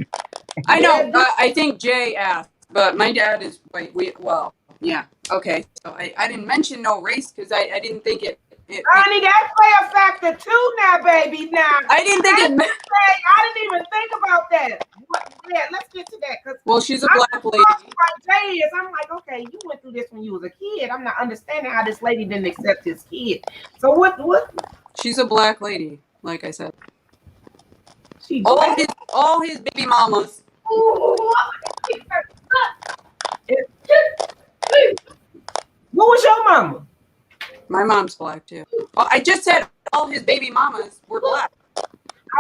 I Yeah, know. I think Jay asked, but my dad is white. Well, yeah. Okay. So I didn't mention no race because I didn't think it. honey, that play a factor too now, baby. Now, I didn't think it. I didn't even think about that. Yeah, let's get to that because Well, she's a I'm black just lady. like Jay is. I'm like, okay, you went through this when you was a kid. I'm not understanding how this lady didn't accept his kid. So what? She's a black lady. Like I said, She black. all his baby mamas. Ooh, what was your mama? My mom's black too. Oh, I just said all his baby mamas were black.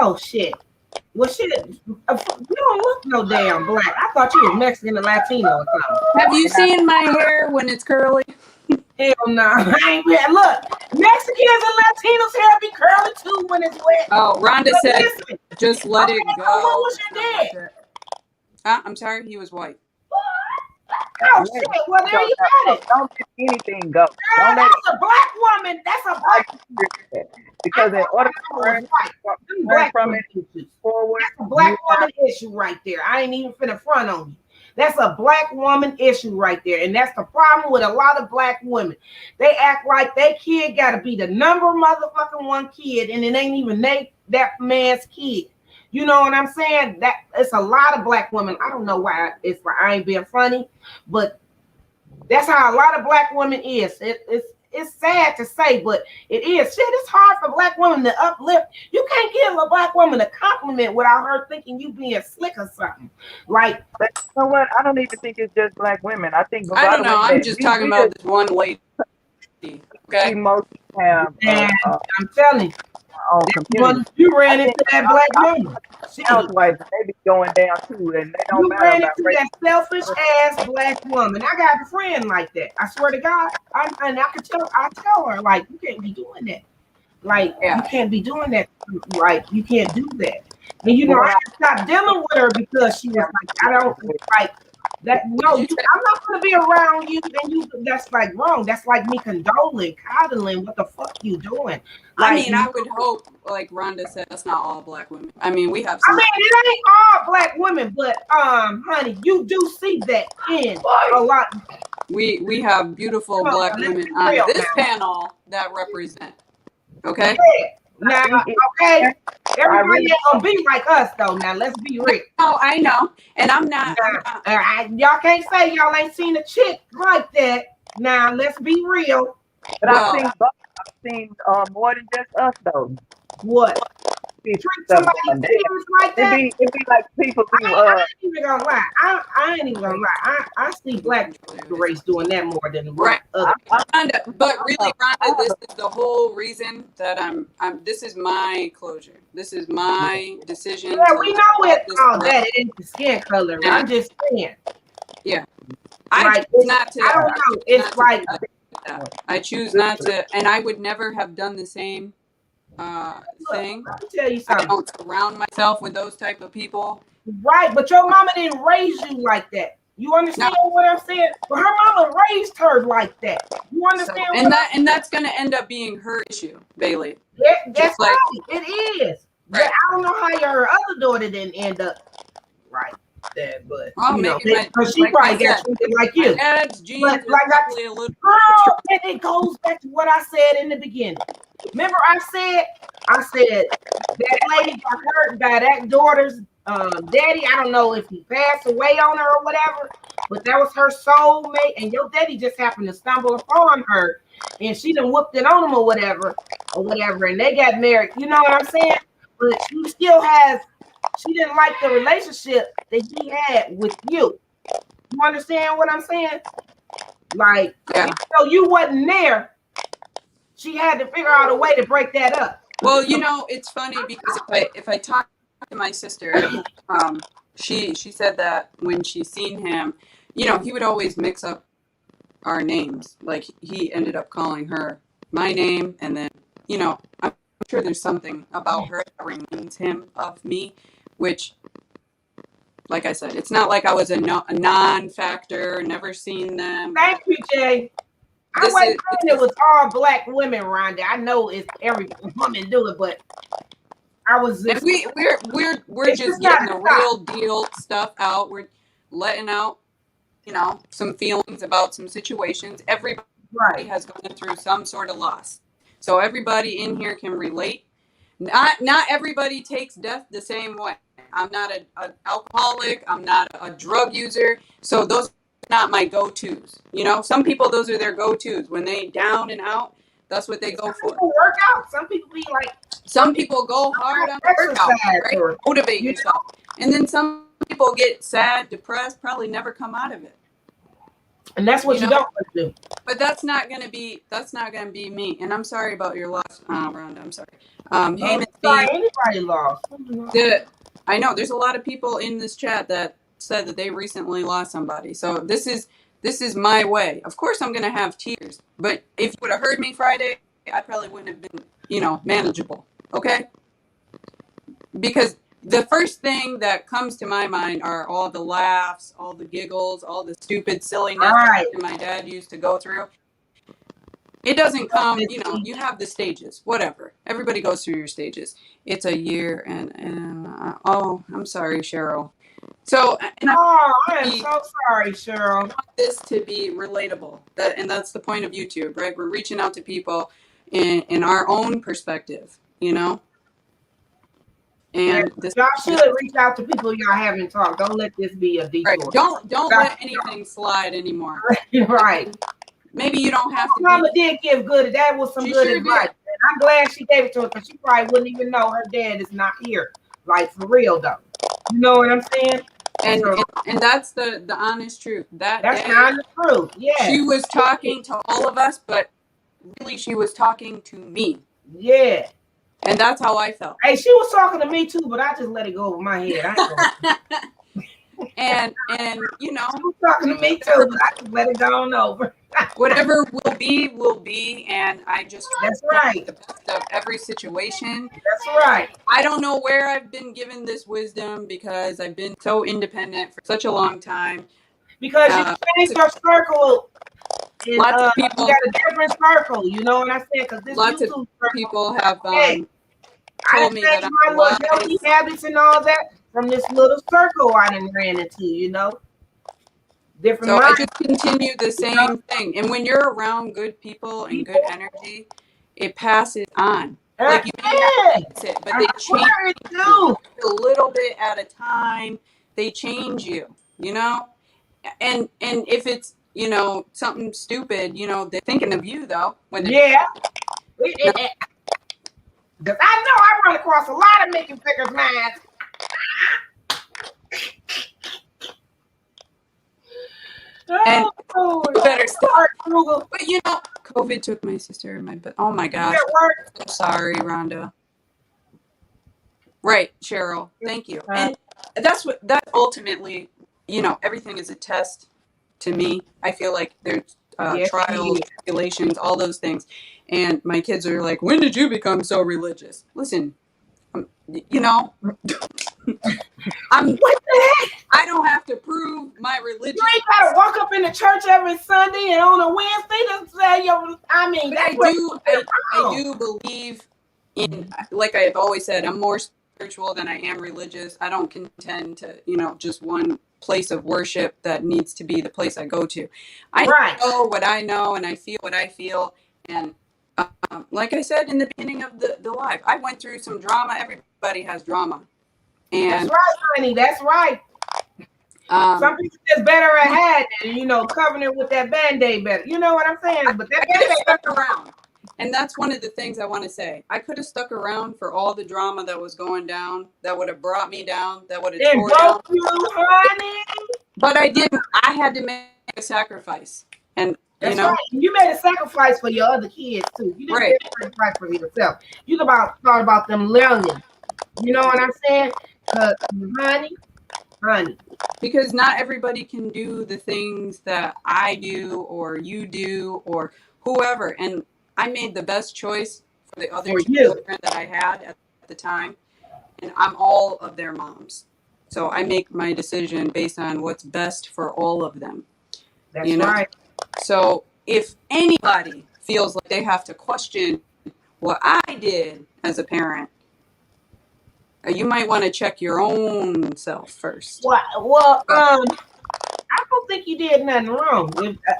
Oh shit. Well, shit. You don't look no damn black. I thought you was Mexican or Latino or something. Have you seen my hair when it's curly? Hell no. I ain't real. Look, Mexicans and Latinos hair be curly too when it's wet. Oh, Rhonda But said, listen, just let okay, it so go. what was your dad? I'm sorry, he was white. Oh shit. Well, there you got it. Don't let anything go. Girl, Don't let that's a black woman. That's a black it, because in order to learn black from woman it issues. forward, That's a black woman issue right there. I ain't even finna front on you. That's a black woman issue right there. And that's the problem with a lot of black women. They act like their kid gotta be the number motherfucking one kid, and it ain't even that man's kid. You know what I'm saying? That it's a lot of black women. I don't know why it's like I ain't being funny, but that's how a lot of black women is. It's sad to say, but it is. Shit, it's hard for black women to uplift. You can't give a black woman a compliment without her thinking you being slick or something. Like, but you know what? I don't even think it's just black women. I think a I lot don't of know. women I'm that just talking about this one lady. Okay. we mostly have and I'm telling you, our own community. you ran into that black woman. Housewives, they be going down too, and they don't You matter ran about into race. that selfish ass black woman. I got a friend like that. I swear to God. I tell her, like, you can't be doing that. Like, you can't be doing that. Like, you can't do that. And you know, I stopped dealing with her because she was like, I don't like that. No, I'm not gonna be around you, and you. That's like wrong. That's like me condoling, coddling. What the fuck you doing? Like, I mean, I would hope, like Rhonda said, that's not all black women. I mean, we have I some. mean, it ain't all black women, but honey, you do see that in a lot. We have beautiful black women on this panel that represent. Okay. Yeah. Now, okay, everybody ain't gonna be like us though. Now, let's be real. Oh, I know, and I'm not. Y'all can't say y'all ain't seen a chick like that. Now, let's be real. But I've seen more than just us though. What? Treat somebody kids like that? It be like people who I ain't even gonna lie. I ain't even gonna lie. I see black race doing that more than the right. other. But really, Rhonda, this is the whole reason that I'm. This is my closure. This is my decision. Yeah, we know it's all that. It ain't the skin color. Yeah. I'm just saying. Yeah. Like, I choose not to. I don't know. It's like I choose not to, and I would never have done the same thing. Let me tell you something. I don't surround myself with those type of people. Right, but your mama didn't raise you like that. You understand what I'm saying? But her mama raised her like that. You understand? And that's going to end up being her issue, Bailey. Yeah, that's right. It is. Right. But I don't know how your other daughter didn't end up right there, but you know, she probably got treated like you. But like girl, and it goes back to what I said in the beginning. Remember, I said that lady got hurt by that daughter's daddy. I don't know if he passed away on her or whatever, but that was her soulmate, and your daddy just happened to stumble upon her, and she done whooped it on him or whatever, and they got married. You know what I'm saying? But she didn't like the relationship that he had with you. You understand what I'm saying? Like, so you wasn't there. She had to figure out a way to break that up. Well, you know, it's funny because if I talk to my sister, she said that when she seen him, you know, he would always mix up our names. Like he ended up calling her my name, and then, you know, I'm sure there's something about her that reminds him of me, which, like I said, it's not like I was a non-factor, never seen them. Thank you, Jay. I wasn't saying it was all black women, Rhonda. I know it's every woman do it, but I was just we're just getting the real deal stuff out. We're letting out, you know, some feelings about some situations. Everybody has gone through some sort of loss, so everybody in here can relate. Not everybody takes death the same way. I'm not an alcoholic. I'm not a drug user. So those are not my go-tos. You know, some people, those are their go-tos. When they down and out, That's what they go Some for. people work out. Some people be like, Some people go hard on the workout, exercise right? or Motivate you yourself. And then some people get sad, depressed, probably never come out of it. and that's what you don't want to do. But that's not gonna be me. And I'm sorry about your loss, Rhonda. I'm sorry. Hey, Miss B. Sorry, anybody lost. I know there's a lot of people in this chat that said that they recently lost somebody. So this is my way. Of course, I'm gonna have tears. But if you would have heard me Friday, I probably wouldn't have been, manageable. Okay? Because the first thing that comes to my mind are all the laughs, all the giggles, all the stupid silliness Right. that my dad used to go through. It doesn't come, you have the stages, whatever. Everybody goes through your stages. It's a year and I'm sorry, Cheryl. So, I am so sorry, Cheryl. I want this to be relatable. That's the point of YouTube, right? We're reaching out to people in our own perspective, And y'all should reach out to people y'all haven't talked. Don't let this be a detour. Right. Don't let anything slide anymore. Right. Maybe you don't have to. Mama did give good. That was some good advice. Did. And I'm glad she gave it to her because she probably wouldn't even know her dad is not here. Like for real though. You know what I'm saying? And that's the honest truth. That's the honest truth. Yeah. She was talking to all of us, but really she was talking to me. Yeah. And that's how I felt. Hey, she was talking to me too, but I just let it go over my head. and she was talking to me too, but I just let it go on over. Whatever will be, and I just that's right. The best of every situation. That's right. I don't know where I've been given this wisdom because I've been so independent for such a long time. Because you changed your circle. And, lots of people you got a different circle, you know what I'm saying? Because this lots YouTube of people have told me that I'm my little healthy habits and all that from this little circle I done ran into, Different so minds. I just continue the same thing. And when you're around good people and good energy, it passes on. Like you may not fix it, but they change you a little bit at a time. They change you, And if it's something stupid, they're thinking of you though. Because I know I run across a lot of making figures minds. And better start. But COVID took my sister and my butt. Oh my gosh. I'm sorry, Rhonda. Right, Cheryl. Thank you. And that ultimately, everything is a test to me. I feel like there's trials, tribulations, all those things. And my kids are like, when did you become so religious? Listen, what the heck? I don't have to prove my religion. You ain't gotta walk up in the church every Sunday and on a Wednesday to say I do believe in, like I've always said, I'm more spiritual than I am religious. I don't contend to, just one place of worship that needs to be the place I go to. I know what I know and I feel what I feel. And like I said in the beginning of the live, I went through some drama. Everybody has drama. And that's right, honey. That's right. Some people just better ahead and covering it with that Band-Aid better. You know what I'm saying? But that Band-Aid stuck around. And that's one of the things I want to say. I could have stuck around for all the drama that was going down, that would have brought me down, that would have tore down. You, honey. But I didn't. I had to make a sacrifice. And that's right. You made a sacrifice for your other kids too. You didn't make a sacrifice for yourself. You thought about them learning. You know what I'm saying? Honey. Because not everybody can do the things that I do or you do or whoever. And I made the best choice for the other children that I had at the time. And I'm all of their moms. So I make my decision based on what's best for all of them. That's right. So if anybody feels like they have to question what I did as a parent, you might want to check your own self first. Well, I don't think you did nothing wrong.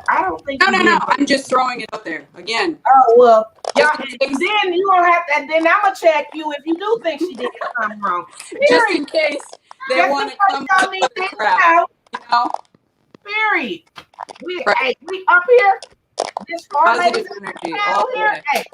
I don't think. No. I'm just throwing it out there again. Oh well, then you don't have to. Then I'm gonna check you if you do think she did something wrong. Just in case they want to come to the crowd. Period. We up here. This far ladies Positive energy out all the here. way. Hey,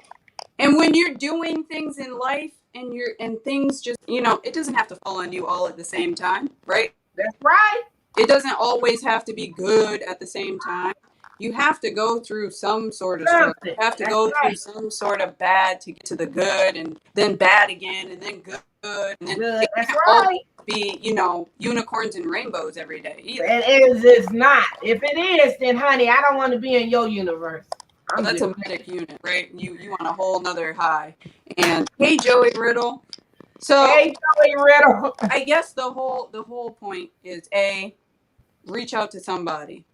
And when you're doing things in life and things just, it doesn't have to fall on you all at the same time, right? that's right. It doesn't always have to be good at the same time. You have to go through some sort of struggle. You Something. have to That's go through right. some sort of bad to get to the good, and then bad again, and then good. And then Good. it That's can't always right. be, unicorns and rainbows every day either. And it's not. If it is, then honey, I don't want to be in your universe. Well, I'm that's just a medic unit, right? You want a whole nother high. And hey, Joey Riddle. So hey, Joey Riddle. I guess the whole point is reach out to somebody,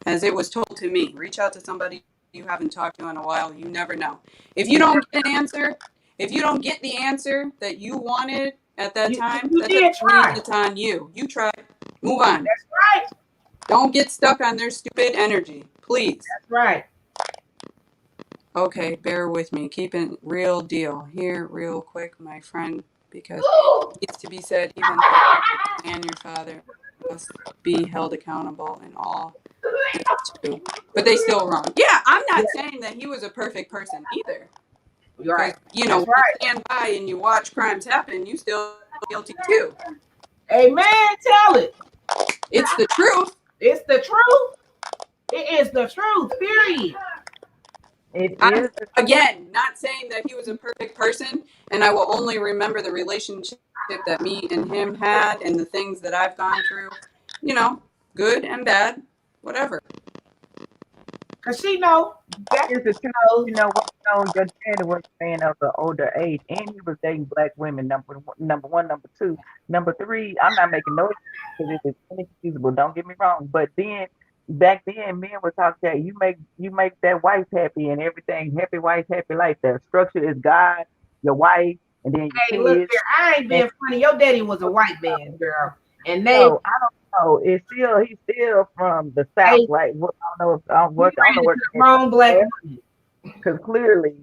as it was told to me. Reach out to somebody you haven't talked to in a while. You never know. If you don't get an answer, if you don't get the answer that you wanted at that time, You that did doesn't mean try. it's on you. You tried. Move on. That's right. Don't get stuck on their stupid energy, please. That's right. Okay, bear with me. Keep it real deal here, real quick, my friend, because it needs to be said. Even though and your father must be held accountable in all too. But they still wrong. Yeah, I'm not saying that he was a perfect person either. You're right. Because, That's when right. you stand by and you watch crimes happen, you still guilty too. Amen. Tell it. It's the truth. It's the truth. It is the truth. Period. It I'm, is. again, not saying that he was a perfect person, and I will only remember the relationship that me and him had and the things that I've gone through, good and bad, whatever. Cause she know. That Here's the truth. knows. You know what? Your daddy was a man of the older age, and he was dating black women. Number one, number two, number three. I'm not making no because it is inexcusable. Don't get me wrong. But then back then, men would talk that you make that wife happy and everything. Happy wife, happy life. The structure is God, your wife, and then Hey, your look kids. here. I ain't And being funny. Your daddy was a white man, girl. And they so I don't know. He's still from the South, hey, right? Well, I don't know if I you don't know ran what into the wrong black woman. because clearly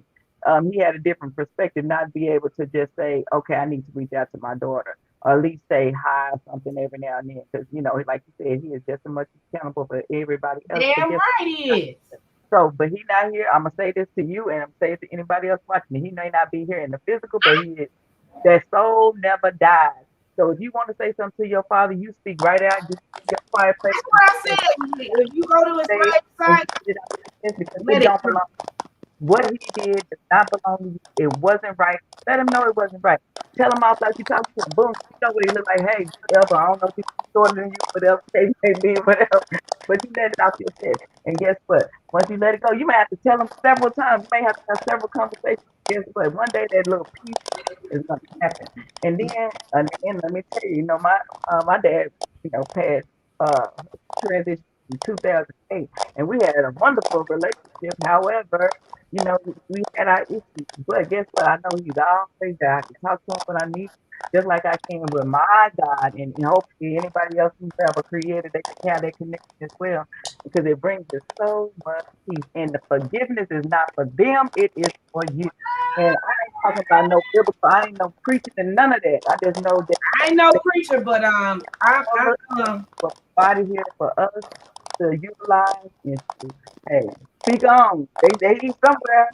he had a different perspective, not be able to just say, okay, I need to reach out to my daughter, or at least say hi or something every now and then. Because, like you said, he is just as much accountable for everybody else. But Damn guess right he is. so, but he not here. I'm gonna say this to you, and I'm gonna say it to anybody else watching. He may not be here in the physical, but he is. That soul never dies. So if you want to say something to your father, you speak right out. Just your quiet place That's what I said. If you go to his say it right and side, get it out of your chest because let it it don't come. belong. What he did does not belong to you. It wasn't right. Let him know it wasn't right. Tell him off like you talking to him. Boom. You know what he look like. Hey, whatever. I don't know if he's shorter than you, whatever. Case may be, whatever. But you let it off your chest. And guess what? Once you let it go, you may have to tell him several times. You may have to have several conversations. Guess what? One day that little piece is going to happen. And then let me tell you, my dad, passed transition in 2008, and we had a wonderful relationship. However, we had our issues. But guess what? I know he's always there. I can talk to him when I need, just like I can with my God, and hopefully anybody else who's ever created, they can have that connection as well, because it brings us so much peace. And the forgiveness is not for them; it is for you. And I ain't talking about no biblical. I ain't no preaching and none of that. I just know that I ain't no preacher, but I for body here for us to utilize and to, hey, speak on. They eat somewhere.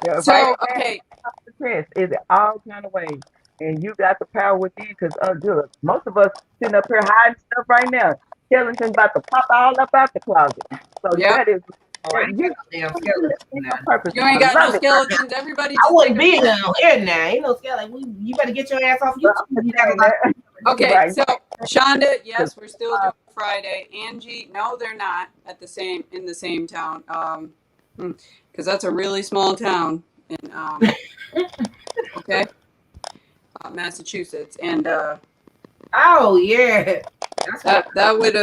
Write So, it down. okay, The test is all kind of ways. And you got the power within because good. Most of us sitting up here hiding stuff right now. Skeleton's about to pop all up out the closet. So yep. that is oh, I ain't you got no damn skeleton ain't now. no purpose. You ain't I got no love it. skeletons. Everybody I just take wouldn't a be picture. down here now. Ain't no skeleton. You better get your ass off But YouTube. I'm just You got a saying lot. that. Okay, Right. so Shonda, Because yes, we're still doing Friday. Angie, no, they're not in the same town. Because that's a really small town in okay, Massachusetts, and Oh yeah, that's what. that would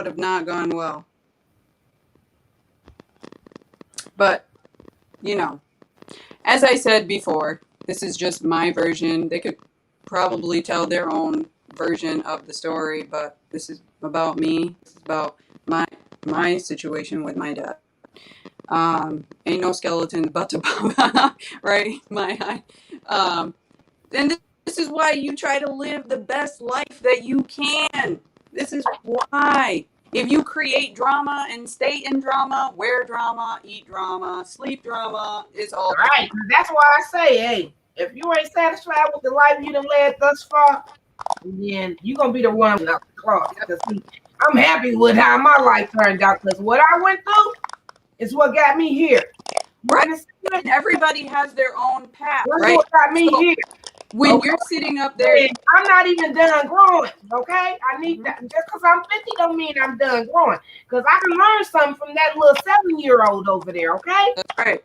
have not gone well. But as I said before, this is just my version. They could probably tell their own version of the story, but this is about me. This is about my situation with my dad. Ain't no skeleton about to pop right my eye. And this is why you try to live the best life that you can. This is why. if you create drama and stay in drama, wear drama, eat drama, sleep drama, it's all Right. That's why I say, hey, if you ain't satisfied with the life you done led thus far, then you're gonna be the one out the closet. Because I'm happy with how my life turned out. Because what I went through is what got me here. You right. understand? And everybody has their own path, That's right? what got me So here. when Okay? you're sitting up there, And I'm not even done growing. Okay, I need that. Just because I'm 50 don't mean I'm done growing. Because I can learn something from that little 7-year-old over there. Okay. that's right.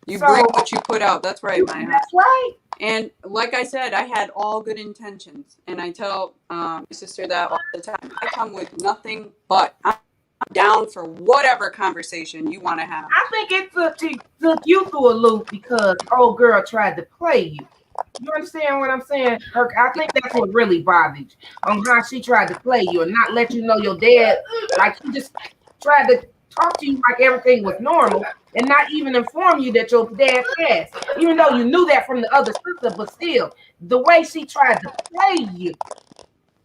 You So bring what you put out. That's right, my heart. that's right. And like I said, I had all good intentions, and I tell my sister that all the time. I come with nothing but I'm down for whatever conversation you want to have. I think it took you through a loop because old girl tried to play you. You understand what I'm saying? I think that's what really bothered you on how she tried to play you and not let you know your dad. Like he just tried to talk to you like everything was normal and not even inform you that your dad passed. Even though you knew that from the other sister, but still, the way she tried to play you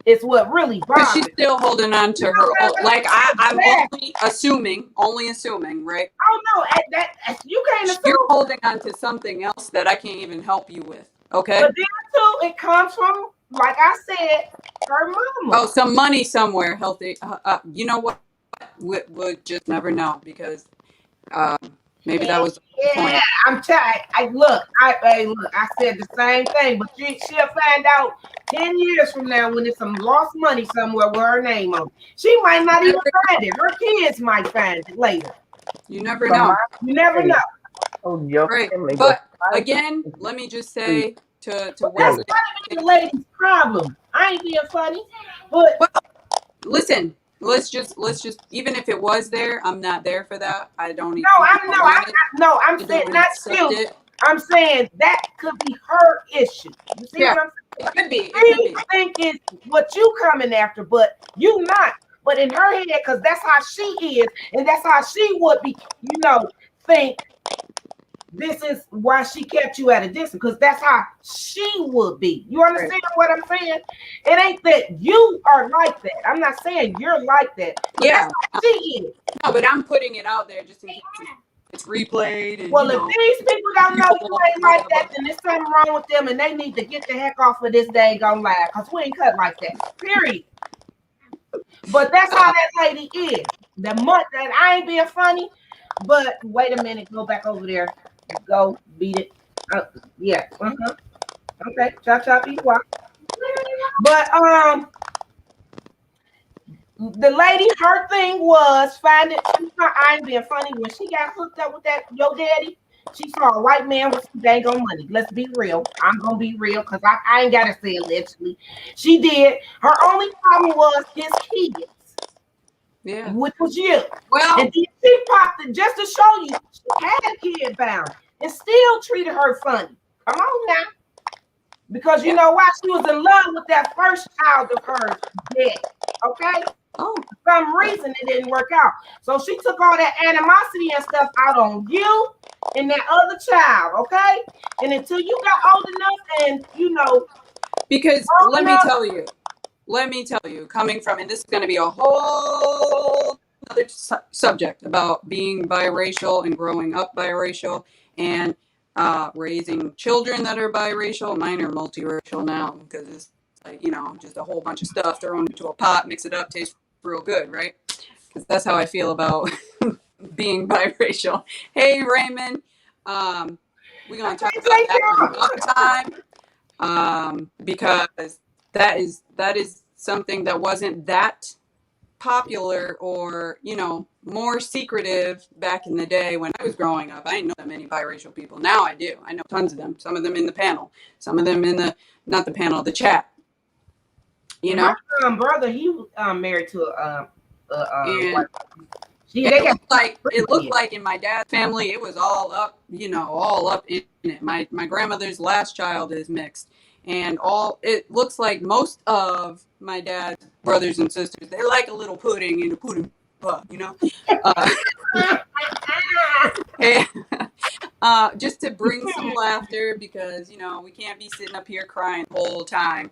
is what really But she's bothered. still holding on to her old, like I'm only assuming, right? Oh no, that you can't assume. You're holding on to something else that I can't even help you with. Okay. But then too, it comes from, like I said, her mama. Oh, some money somewhere, healthy. You know what? We'll just never know because maybe that was the Yeah, point. I'm tired. I said the same thing, but she'll find out 10 years from now when there's some lost money somewhere with her name on it. She might not even find it. Her kids might find it later. You never From know. my You never know. oh, your Right. family, But my again, let me just say to That's Wesley, not even the lady's problem. I ain't being funny, but well, listen, let's just even if it was there, I'm not there for that. I don't even want it. I'm I saying don't not accept you. it. I'm saying that could be her issue. You see Yeah, what I'm saying? it could be. It could She be. think it's what you coming after, but you not. But in her head, because that's how she is, and that's how she would be, think this is why she kept you at a distance, because that's how she would be. You understand what I'm saying? It ain't that you are like that. I'm not saying you're like that, but Yeah. that's how she is. No, but I'm putting it out there just in case it's replayed and Well, if these people don't know you ain't blah, like blah, that, blah. then there's something wrong with them, and they need to get the heck off of this daggone live, because we ain't cut like that. Period. But that's how that lady is. That I ain't being funny, but wait a minute, go back over there, go beat it. Yeah. Okay. Chop chop eat walk. But the lady, her thing was finding. I ain't being funny. When she got hooked up with that your daddy, she saw a white man with some dang on money. Let's be real. I'm gonna be real because I ain't gotta say allegedly. She did. Her only problem was his kids. Yeah. Which was you. Well, And then she popped it just to show you she had a kid bound and still treated her funny. Come on now. Because you yeah. know why? She was in love with that first child of hers, dead. Okay? Oh, For some reason it didn't work out. So she took all that animosity and stuff out on you and that other child, okay? And until you got old enough and because old enough, let me tell you, coming from, and this is going to be a whole other subject about being biracial and growing up biracial and raising children that are biracial. Mine are multiracial now because it's like, just a whole bunch of stuff thrown into a pot, mix it up, tastes real good, right? Because that's how I feel about being biracial. Hey, Raymond. We're going to talk about that another time because that is something that wasn't that popular or more secretive back in the day when I was growing up. I didn't know that many biracial people. Now I do. I know tons of them. Some of them in the panel. Some of them in the not the panel, the chat. my brother, he was married to a And white. See, they got it looked like in my dad's family it was all up, all up in it. My grandmother's last child is mixed. And it looks like most of my dad's brothers and sisters, they're like a little pudding in a pudding pot, and, just to bring some laughter because we can't be sitting up here crying the whole time.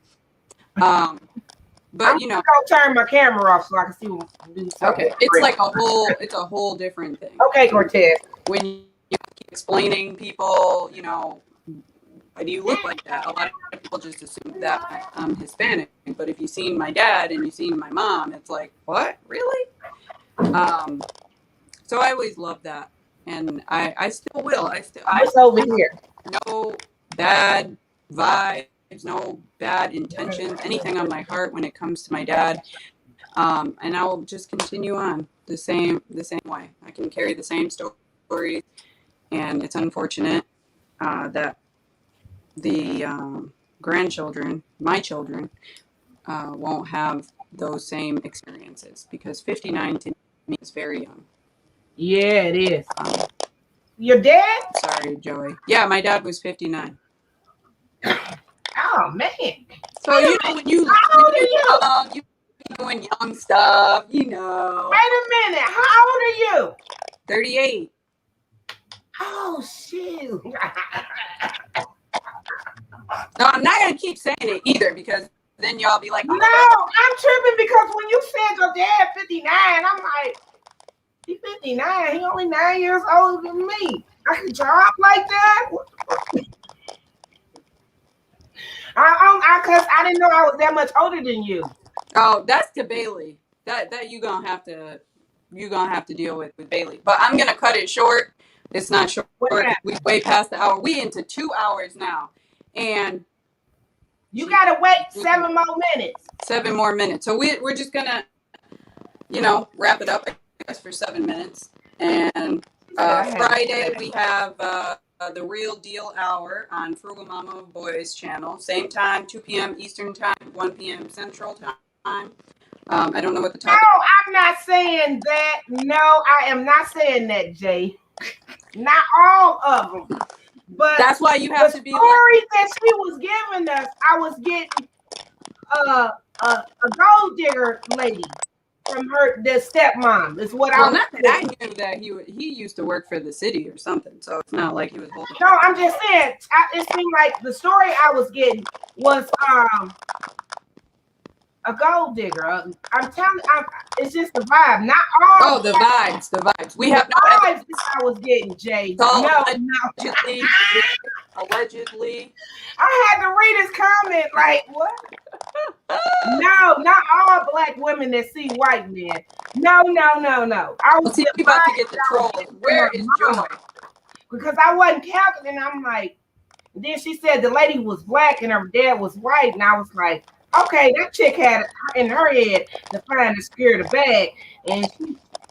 But you know, I'll turn my camera off so I can see what do something. okay, it's a whole different thing. Okay, Cortez. When you keep explaining people, you know, why do you look like that? A lot of people just assume that I'm Hispanic. But if you've seen my dad and you've seen my mom, it's like, what? Really? So I always loved that. And I still will. What's over here? No bad vibes, no bad intentions, anything on my heart when it comes to my dad. And I will just continue on the same way. I can carry the same stories, and it's unfortunate that the grandchildren, my children, won't have those same experiences because 59 to me is very young. Yeah, it is. Your dad? Sorry, Joey. Yeah, my dad was 59. Oh man. So you know when you How old are you? you be doing young stuff, you know. Wait a minute. How old are you? 38. Oh shoot. No, I'm not gonna keep saying it either because then y'all be like, No, I'm tripping because when you said your dad 59, I'm like, he's 59. He only 9 years older than me. I can drop like that. Cause I didn't know I was that much older than you. oh, that's to Bailey. That you gonna have to deal with Bailey. But I'm gonna cut it short. It's not short. We way past the hour. We into 2 hours now, and you gotta wait 7 more minutes. 7 more minutes. So we're just gonna, you know, wrap it up, I guess, for 7 minutes. And Friday we have the Real Deal Hour on Frugal Mama Boys channel. Same time, 2 p.m. Eastern time, 1 p.m. Central time. I don't know what the topic. No, I'm not saying that. No, I am not saying that, Jay. Not all of them. But that's why you have to be. The story that she was giving us, I was getting a gold digger lady from the stepmom. Is what I knew that he used to work for the city or something. So it's not like he was. No, I'm just saying. It seemed like the story I was getting was a gold digger. I'm telling you, it's just the vibe. Not all. Oh, the vibes. We have no vibes that I was getting, Jay. So, no. Allegedly. I had to read his comment like, what? No, not all black women that see white men. No. I was about to get the trolls. Where is Joy? Because I wasn't calculating. I'm like, then she said the lady was black and her dad was white, and I was like, okay, that chick had in her head to find the secure the bag, and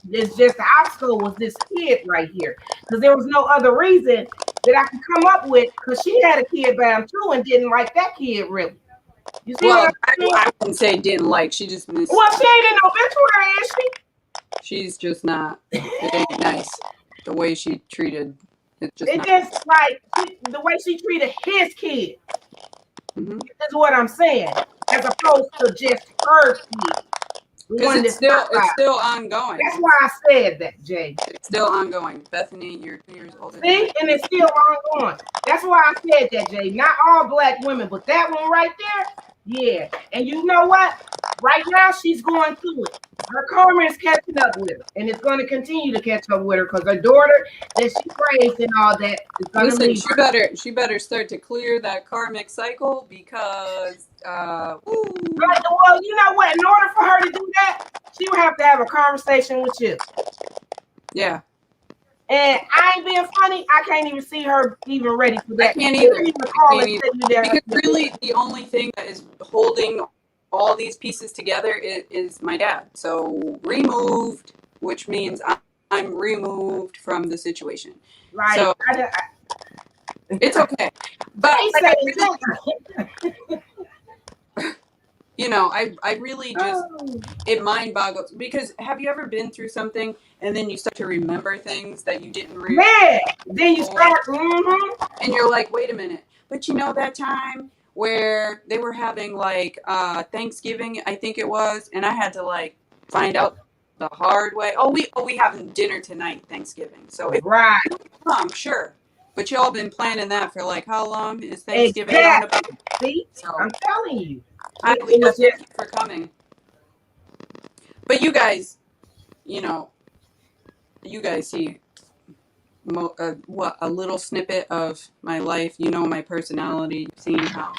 it's just the obstacle was this kid right here, because there was no other reason that I could come up with, because she had a kid bound too and didn't like that kid really. You see well, I wouldn't say didn't like. She just missed. Well, she ain't in no obituary, is she? She's just not. It ain't nice the way she treated. It's just like the way she treated his kid. Mm-hmm. Is what I'm saying, as opposed to just her kid. Because it's still ongoing. That's why I said that, Jay. It's still ongoing. Bethany, you're 2 years older. See, and it's still ongoing. That's why I said that, Jay. Not all black women, but that one right there, yeah. And you know what? Right now, she's going through it. Her karma is catching up with her, and it's going to continue to catch up with her because her daughter that she praised and all that is going to leave. She better start to clear that karmic cycle because. Well, you know what? In order for her to do that, she would have to have a conversation with you. Yeah. And I ain't being funny. I can't even see her even ready for that. I can't either. Because really, the only thing that is holding all these pieces together is my dad. So removed, which means I'm removed from the situation. Right. So it's okay. But you know, I really just it mind boggles because have you ever been through something and then you start to remember things that you didn't remember? Man, then you start and you're like, wait a minute, but you know that time where they were having like Thanksgiving, I think it was, and I had to like find out the hard way. We having dinner tonight, Thanksgiving. So if right, sure. But y'all been planning that for like how long is Thanksgiving? Exactly. See, so, I'm telling you. Hi, It Leah. was Thank just you for coming. But you guys, you see a little snippet of my life. You know my personality. You've seen how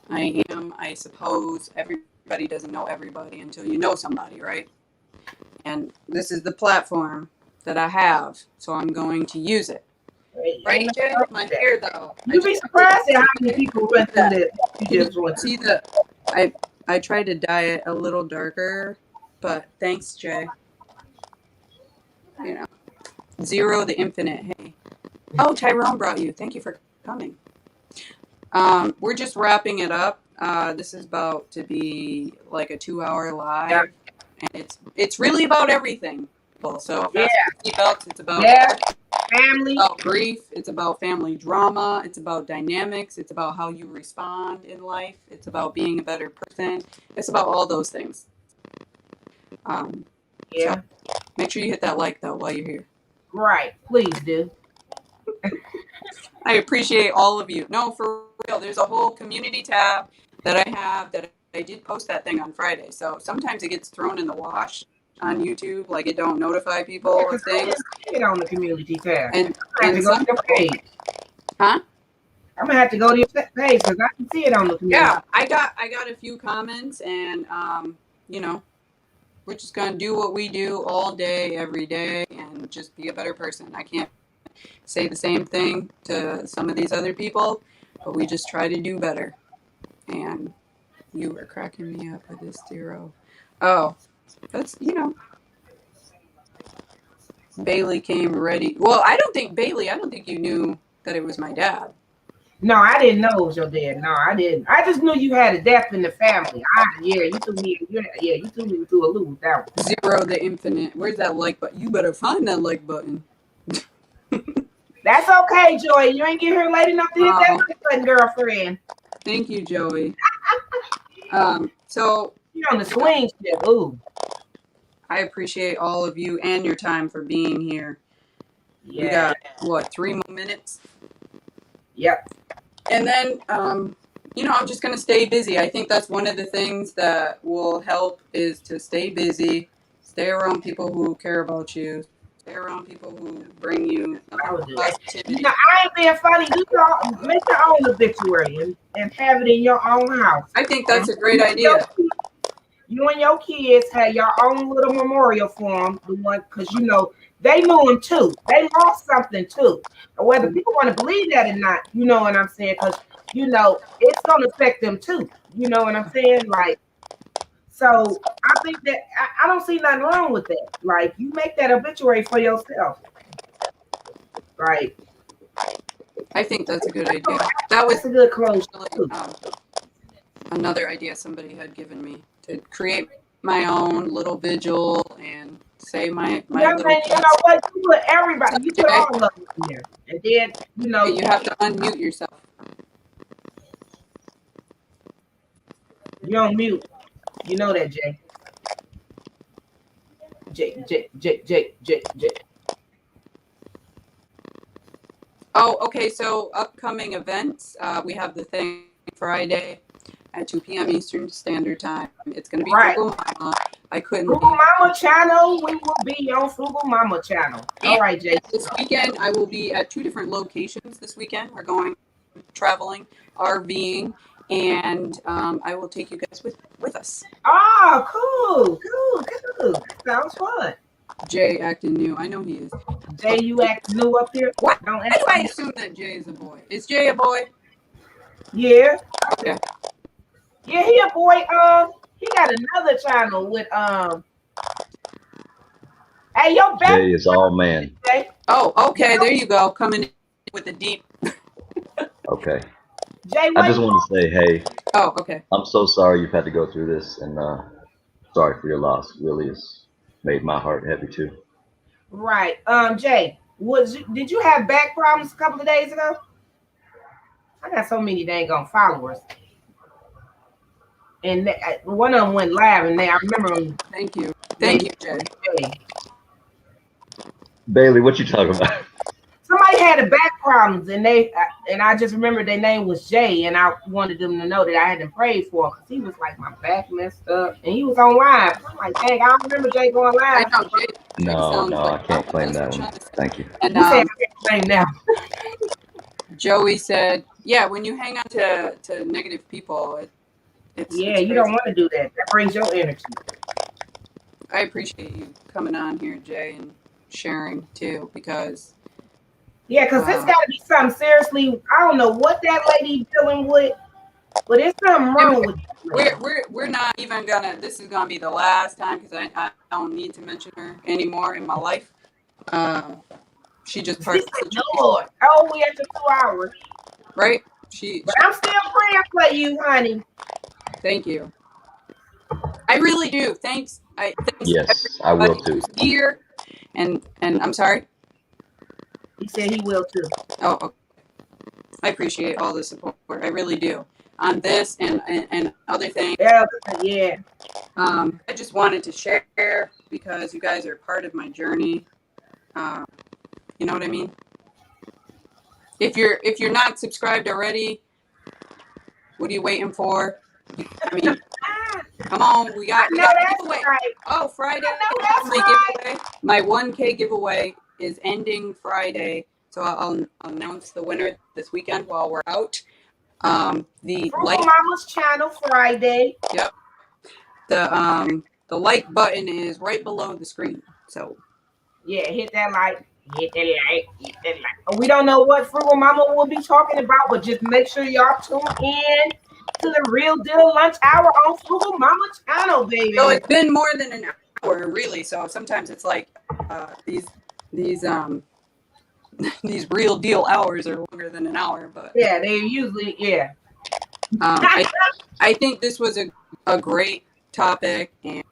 I am. I suppose everybody doesn't know everybody until you know somebody, right? And this is the platform that I have, so I'm going to use it. Right, ain't Jay? nothing wrong My with that. hair, though. You'd be surprised at how many people went through that. that. You Can you just went through. see the? I tried to dye it a little darker, but thanks, Jay. You know, zero the infinite. Hey, oh, Tyrone brought you. Thank you for coming. We're just wrapping it up. This is about to be like a 2-hour live, and it's really about everything. Well, so Yeah, fasten your seatbelts. It's yeah, family. about grief. It's about family drama. It's about dynamics. It's about how you respond in life. It's about being a better person. It's about all those things. Yeah, So make sure you hit that like though while you're here. right. Please do. I appreciate all of you. No, for real. There's a whole community tab that I have that I did post that thing on Friday. So sometimes it gets thrown in the wash on YouTube, like it don't notify people Yeah, of because I things. didn't see it on the community tab. And I have to and go to some your page. huh? I'm gonna have to go to your page because I can see it on the community. Yeah, I got a few comments, and we're just gonna do what we do all day, every day, and just be a better person. I can't say the same thing to some of these other people, but we just try to do better. And you were cracking me up with this zero. Oh, that's Bailey came ready. Well, I don't think you knew that it was my dad. No, I didn't know it was your dad. No, I didn't. I just knew you had a death in the family. You threw me. Yeah, you threw me through a loop with that one. Zero the infinite. Where's that like button? You better find that like button. That's okay, Joy. You ain't get here late enough to hit that like button, girlfriend. Thank you, Joey. So You on the swing ship. Ooh. I appreciate all of you and your time for being here. Yeah. We got what, 3 more minutes? Yep. And then I'm just gonna stay busy. I think that's one of the things that will help is to stay busy, stay around people who care about you, stay around people who bring you I would do that. positivity. I ain't being funny. Make your own obituary and have it in your own house. I think that's a great You idea. and your kids have your own little memorial for them. The one, because they knew him too. They lost something too. Whether people want to believe that or not, you know what I'm saying? Because it's gonna affect them too. You know what I'm saying? Like, so I think that I don't see nothing wrong with that. Like, you make that obituary for yourself. Right. I think that's a good idea. That was That's a good close too. another idea somebody had given me to create my own little vigil and say my little Man, piece. what? You put everybody. You put all of them in there, and then You have to unmute yourself. you're on mute. You know that, Jay. Jay. Oh, okay. So upcoming events, we have the thing Friday at 2 p.m. Eastern Standard Time. It's going to be Right. Frugal Mama. I couldn't. Frugal Mama channel. We will be on Frugal Mama channel. All right, Jay. This weekend, I will be at 2 different locations. This weekend, we're going traveling, RVing, and I will take you guys with us. Oh, cool. Sounds fun. Jay acting new. I know he is. Jay, you act new up here. What? Don't Why act. do I assume that Jay is a boy? Is Jay a boy? Yeah. Okay. Yeah, he a boy. He got another channel with Hey, your back. Jay is all man. Jay. Oh, okay. There you go. Coming in with the deep. Okay. Jay, I just want to say, hey, Oh, okay. I'm so sorry you've had to go through this, and sorry for your loss. Really, it's made my heart heavy too. Right. Jay, did you have back problems a couple of days ago? I got so many dang on followers. And one of them went live, and I remember them. Thank you, Jay. Jay. Bailey, what you talking about? somebody had a back problems, and I just remember their name was Jay, and I wanted them to know that I had them prayed for because he was like, my back messed up, and he was on live. I'm like, dang, I don't remember Jay going I live. know Jay No, sounds no, I like can't claim that's that what one. Sean said. Thank you. And You said I can't claim now. Joey said, yeah, when you hang on to negative people, it's Yeah, it's you crazy. don't want to do that. That brings your energy. I appreciate you coming on here, Jay, and sharing too, because Yeah, because it's got to be something seriously. I don't know what that lady dealing with, but it's something wrong with that. we're not even gonna. This is gonna be the last time because I don't need to mention her anymore in my life. She just part She of the said, situation, Lord, oh, we at the 2 hours. right? But I'm still praying for you, honey. Thank you. I really do. Thanks. Thanks Yes, I will everybody too. who's here. And I'm sorry. He said he will too. Oh, okay. I appreciate all the support. I really do on this and other things. Yeah. I just wanted to share because you guys are part of my journey. You know what I mean? If you're not subscribed already, what are you waiting for? I mean, come on, we got that's giveaway. right. Oh, Friday. That's right. Giveaway. My 1K giveaway is ending Friday, so I'll announce the winner this weekend while we're out. The Frugal like, Mama's channel Friday. yep. The like button is right below the screen. So Yeah, hit that like. Hit that like. Hit that like. We don't know what Frugal Mama will be talking about, but just make sure y'all tune in to the Real Deal Lunch Hour on Frugal Mama channel, baby. so it's been more than an hour, really. So sometimes it's like these these real deal hours are longer than an hour, but yeah, they usually I think this was a great topic, and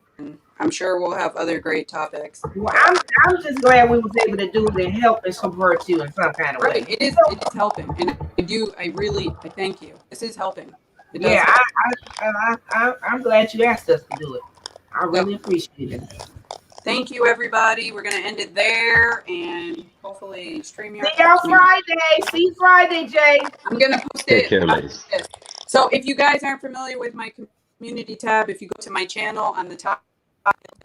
I'm sure we'll have other great topics. Well, I'm just glad we was able to do it and help and subvert you in some kind of way. Right, it is helping, and I thank you. This is helping. It does Yeah, help. I'm glad you asked us to do it. I really appreciate it. Thank you, everybody. We're gonna end it there, and hopefully stream your. See y'all Friday. See you Friday, Jay. I'm gonna post Take it. care, ladies. So if you guys aren't familiar with my community tab, if you go to my channel on the top,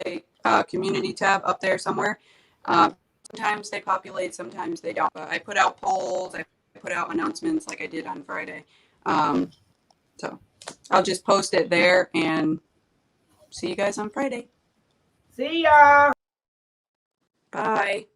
a community tab up there somewhere. Sometimes they populate, sometimes they don't. But I put out polls, I put out announcements like I did on Friday. So I'll just post it there and see you guys on Friday. See y'all. Bye.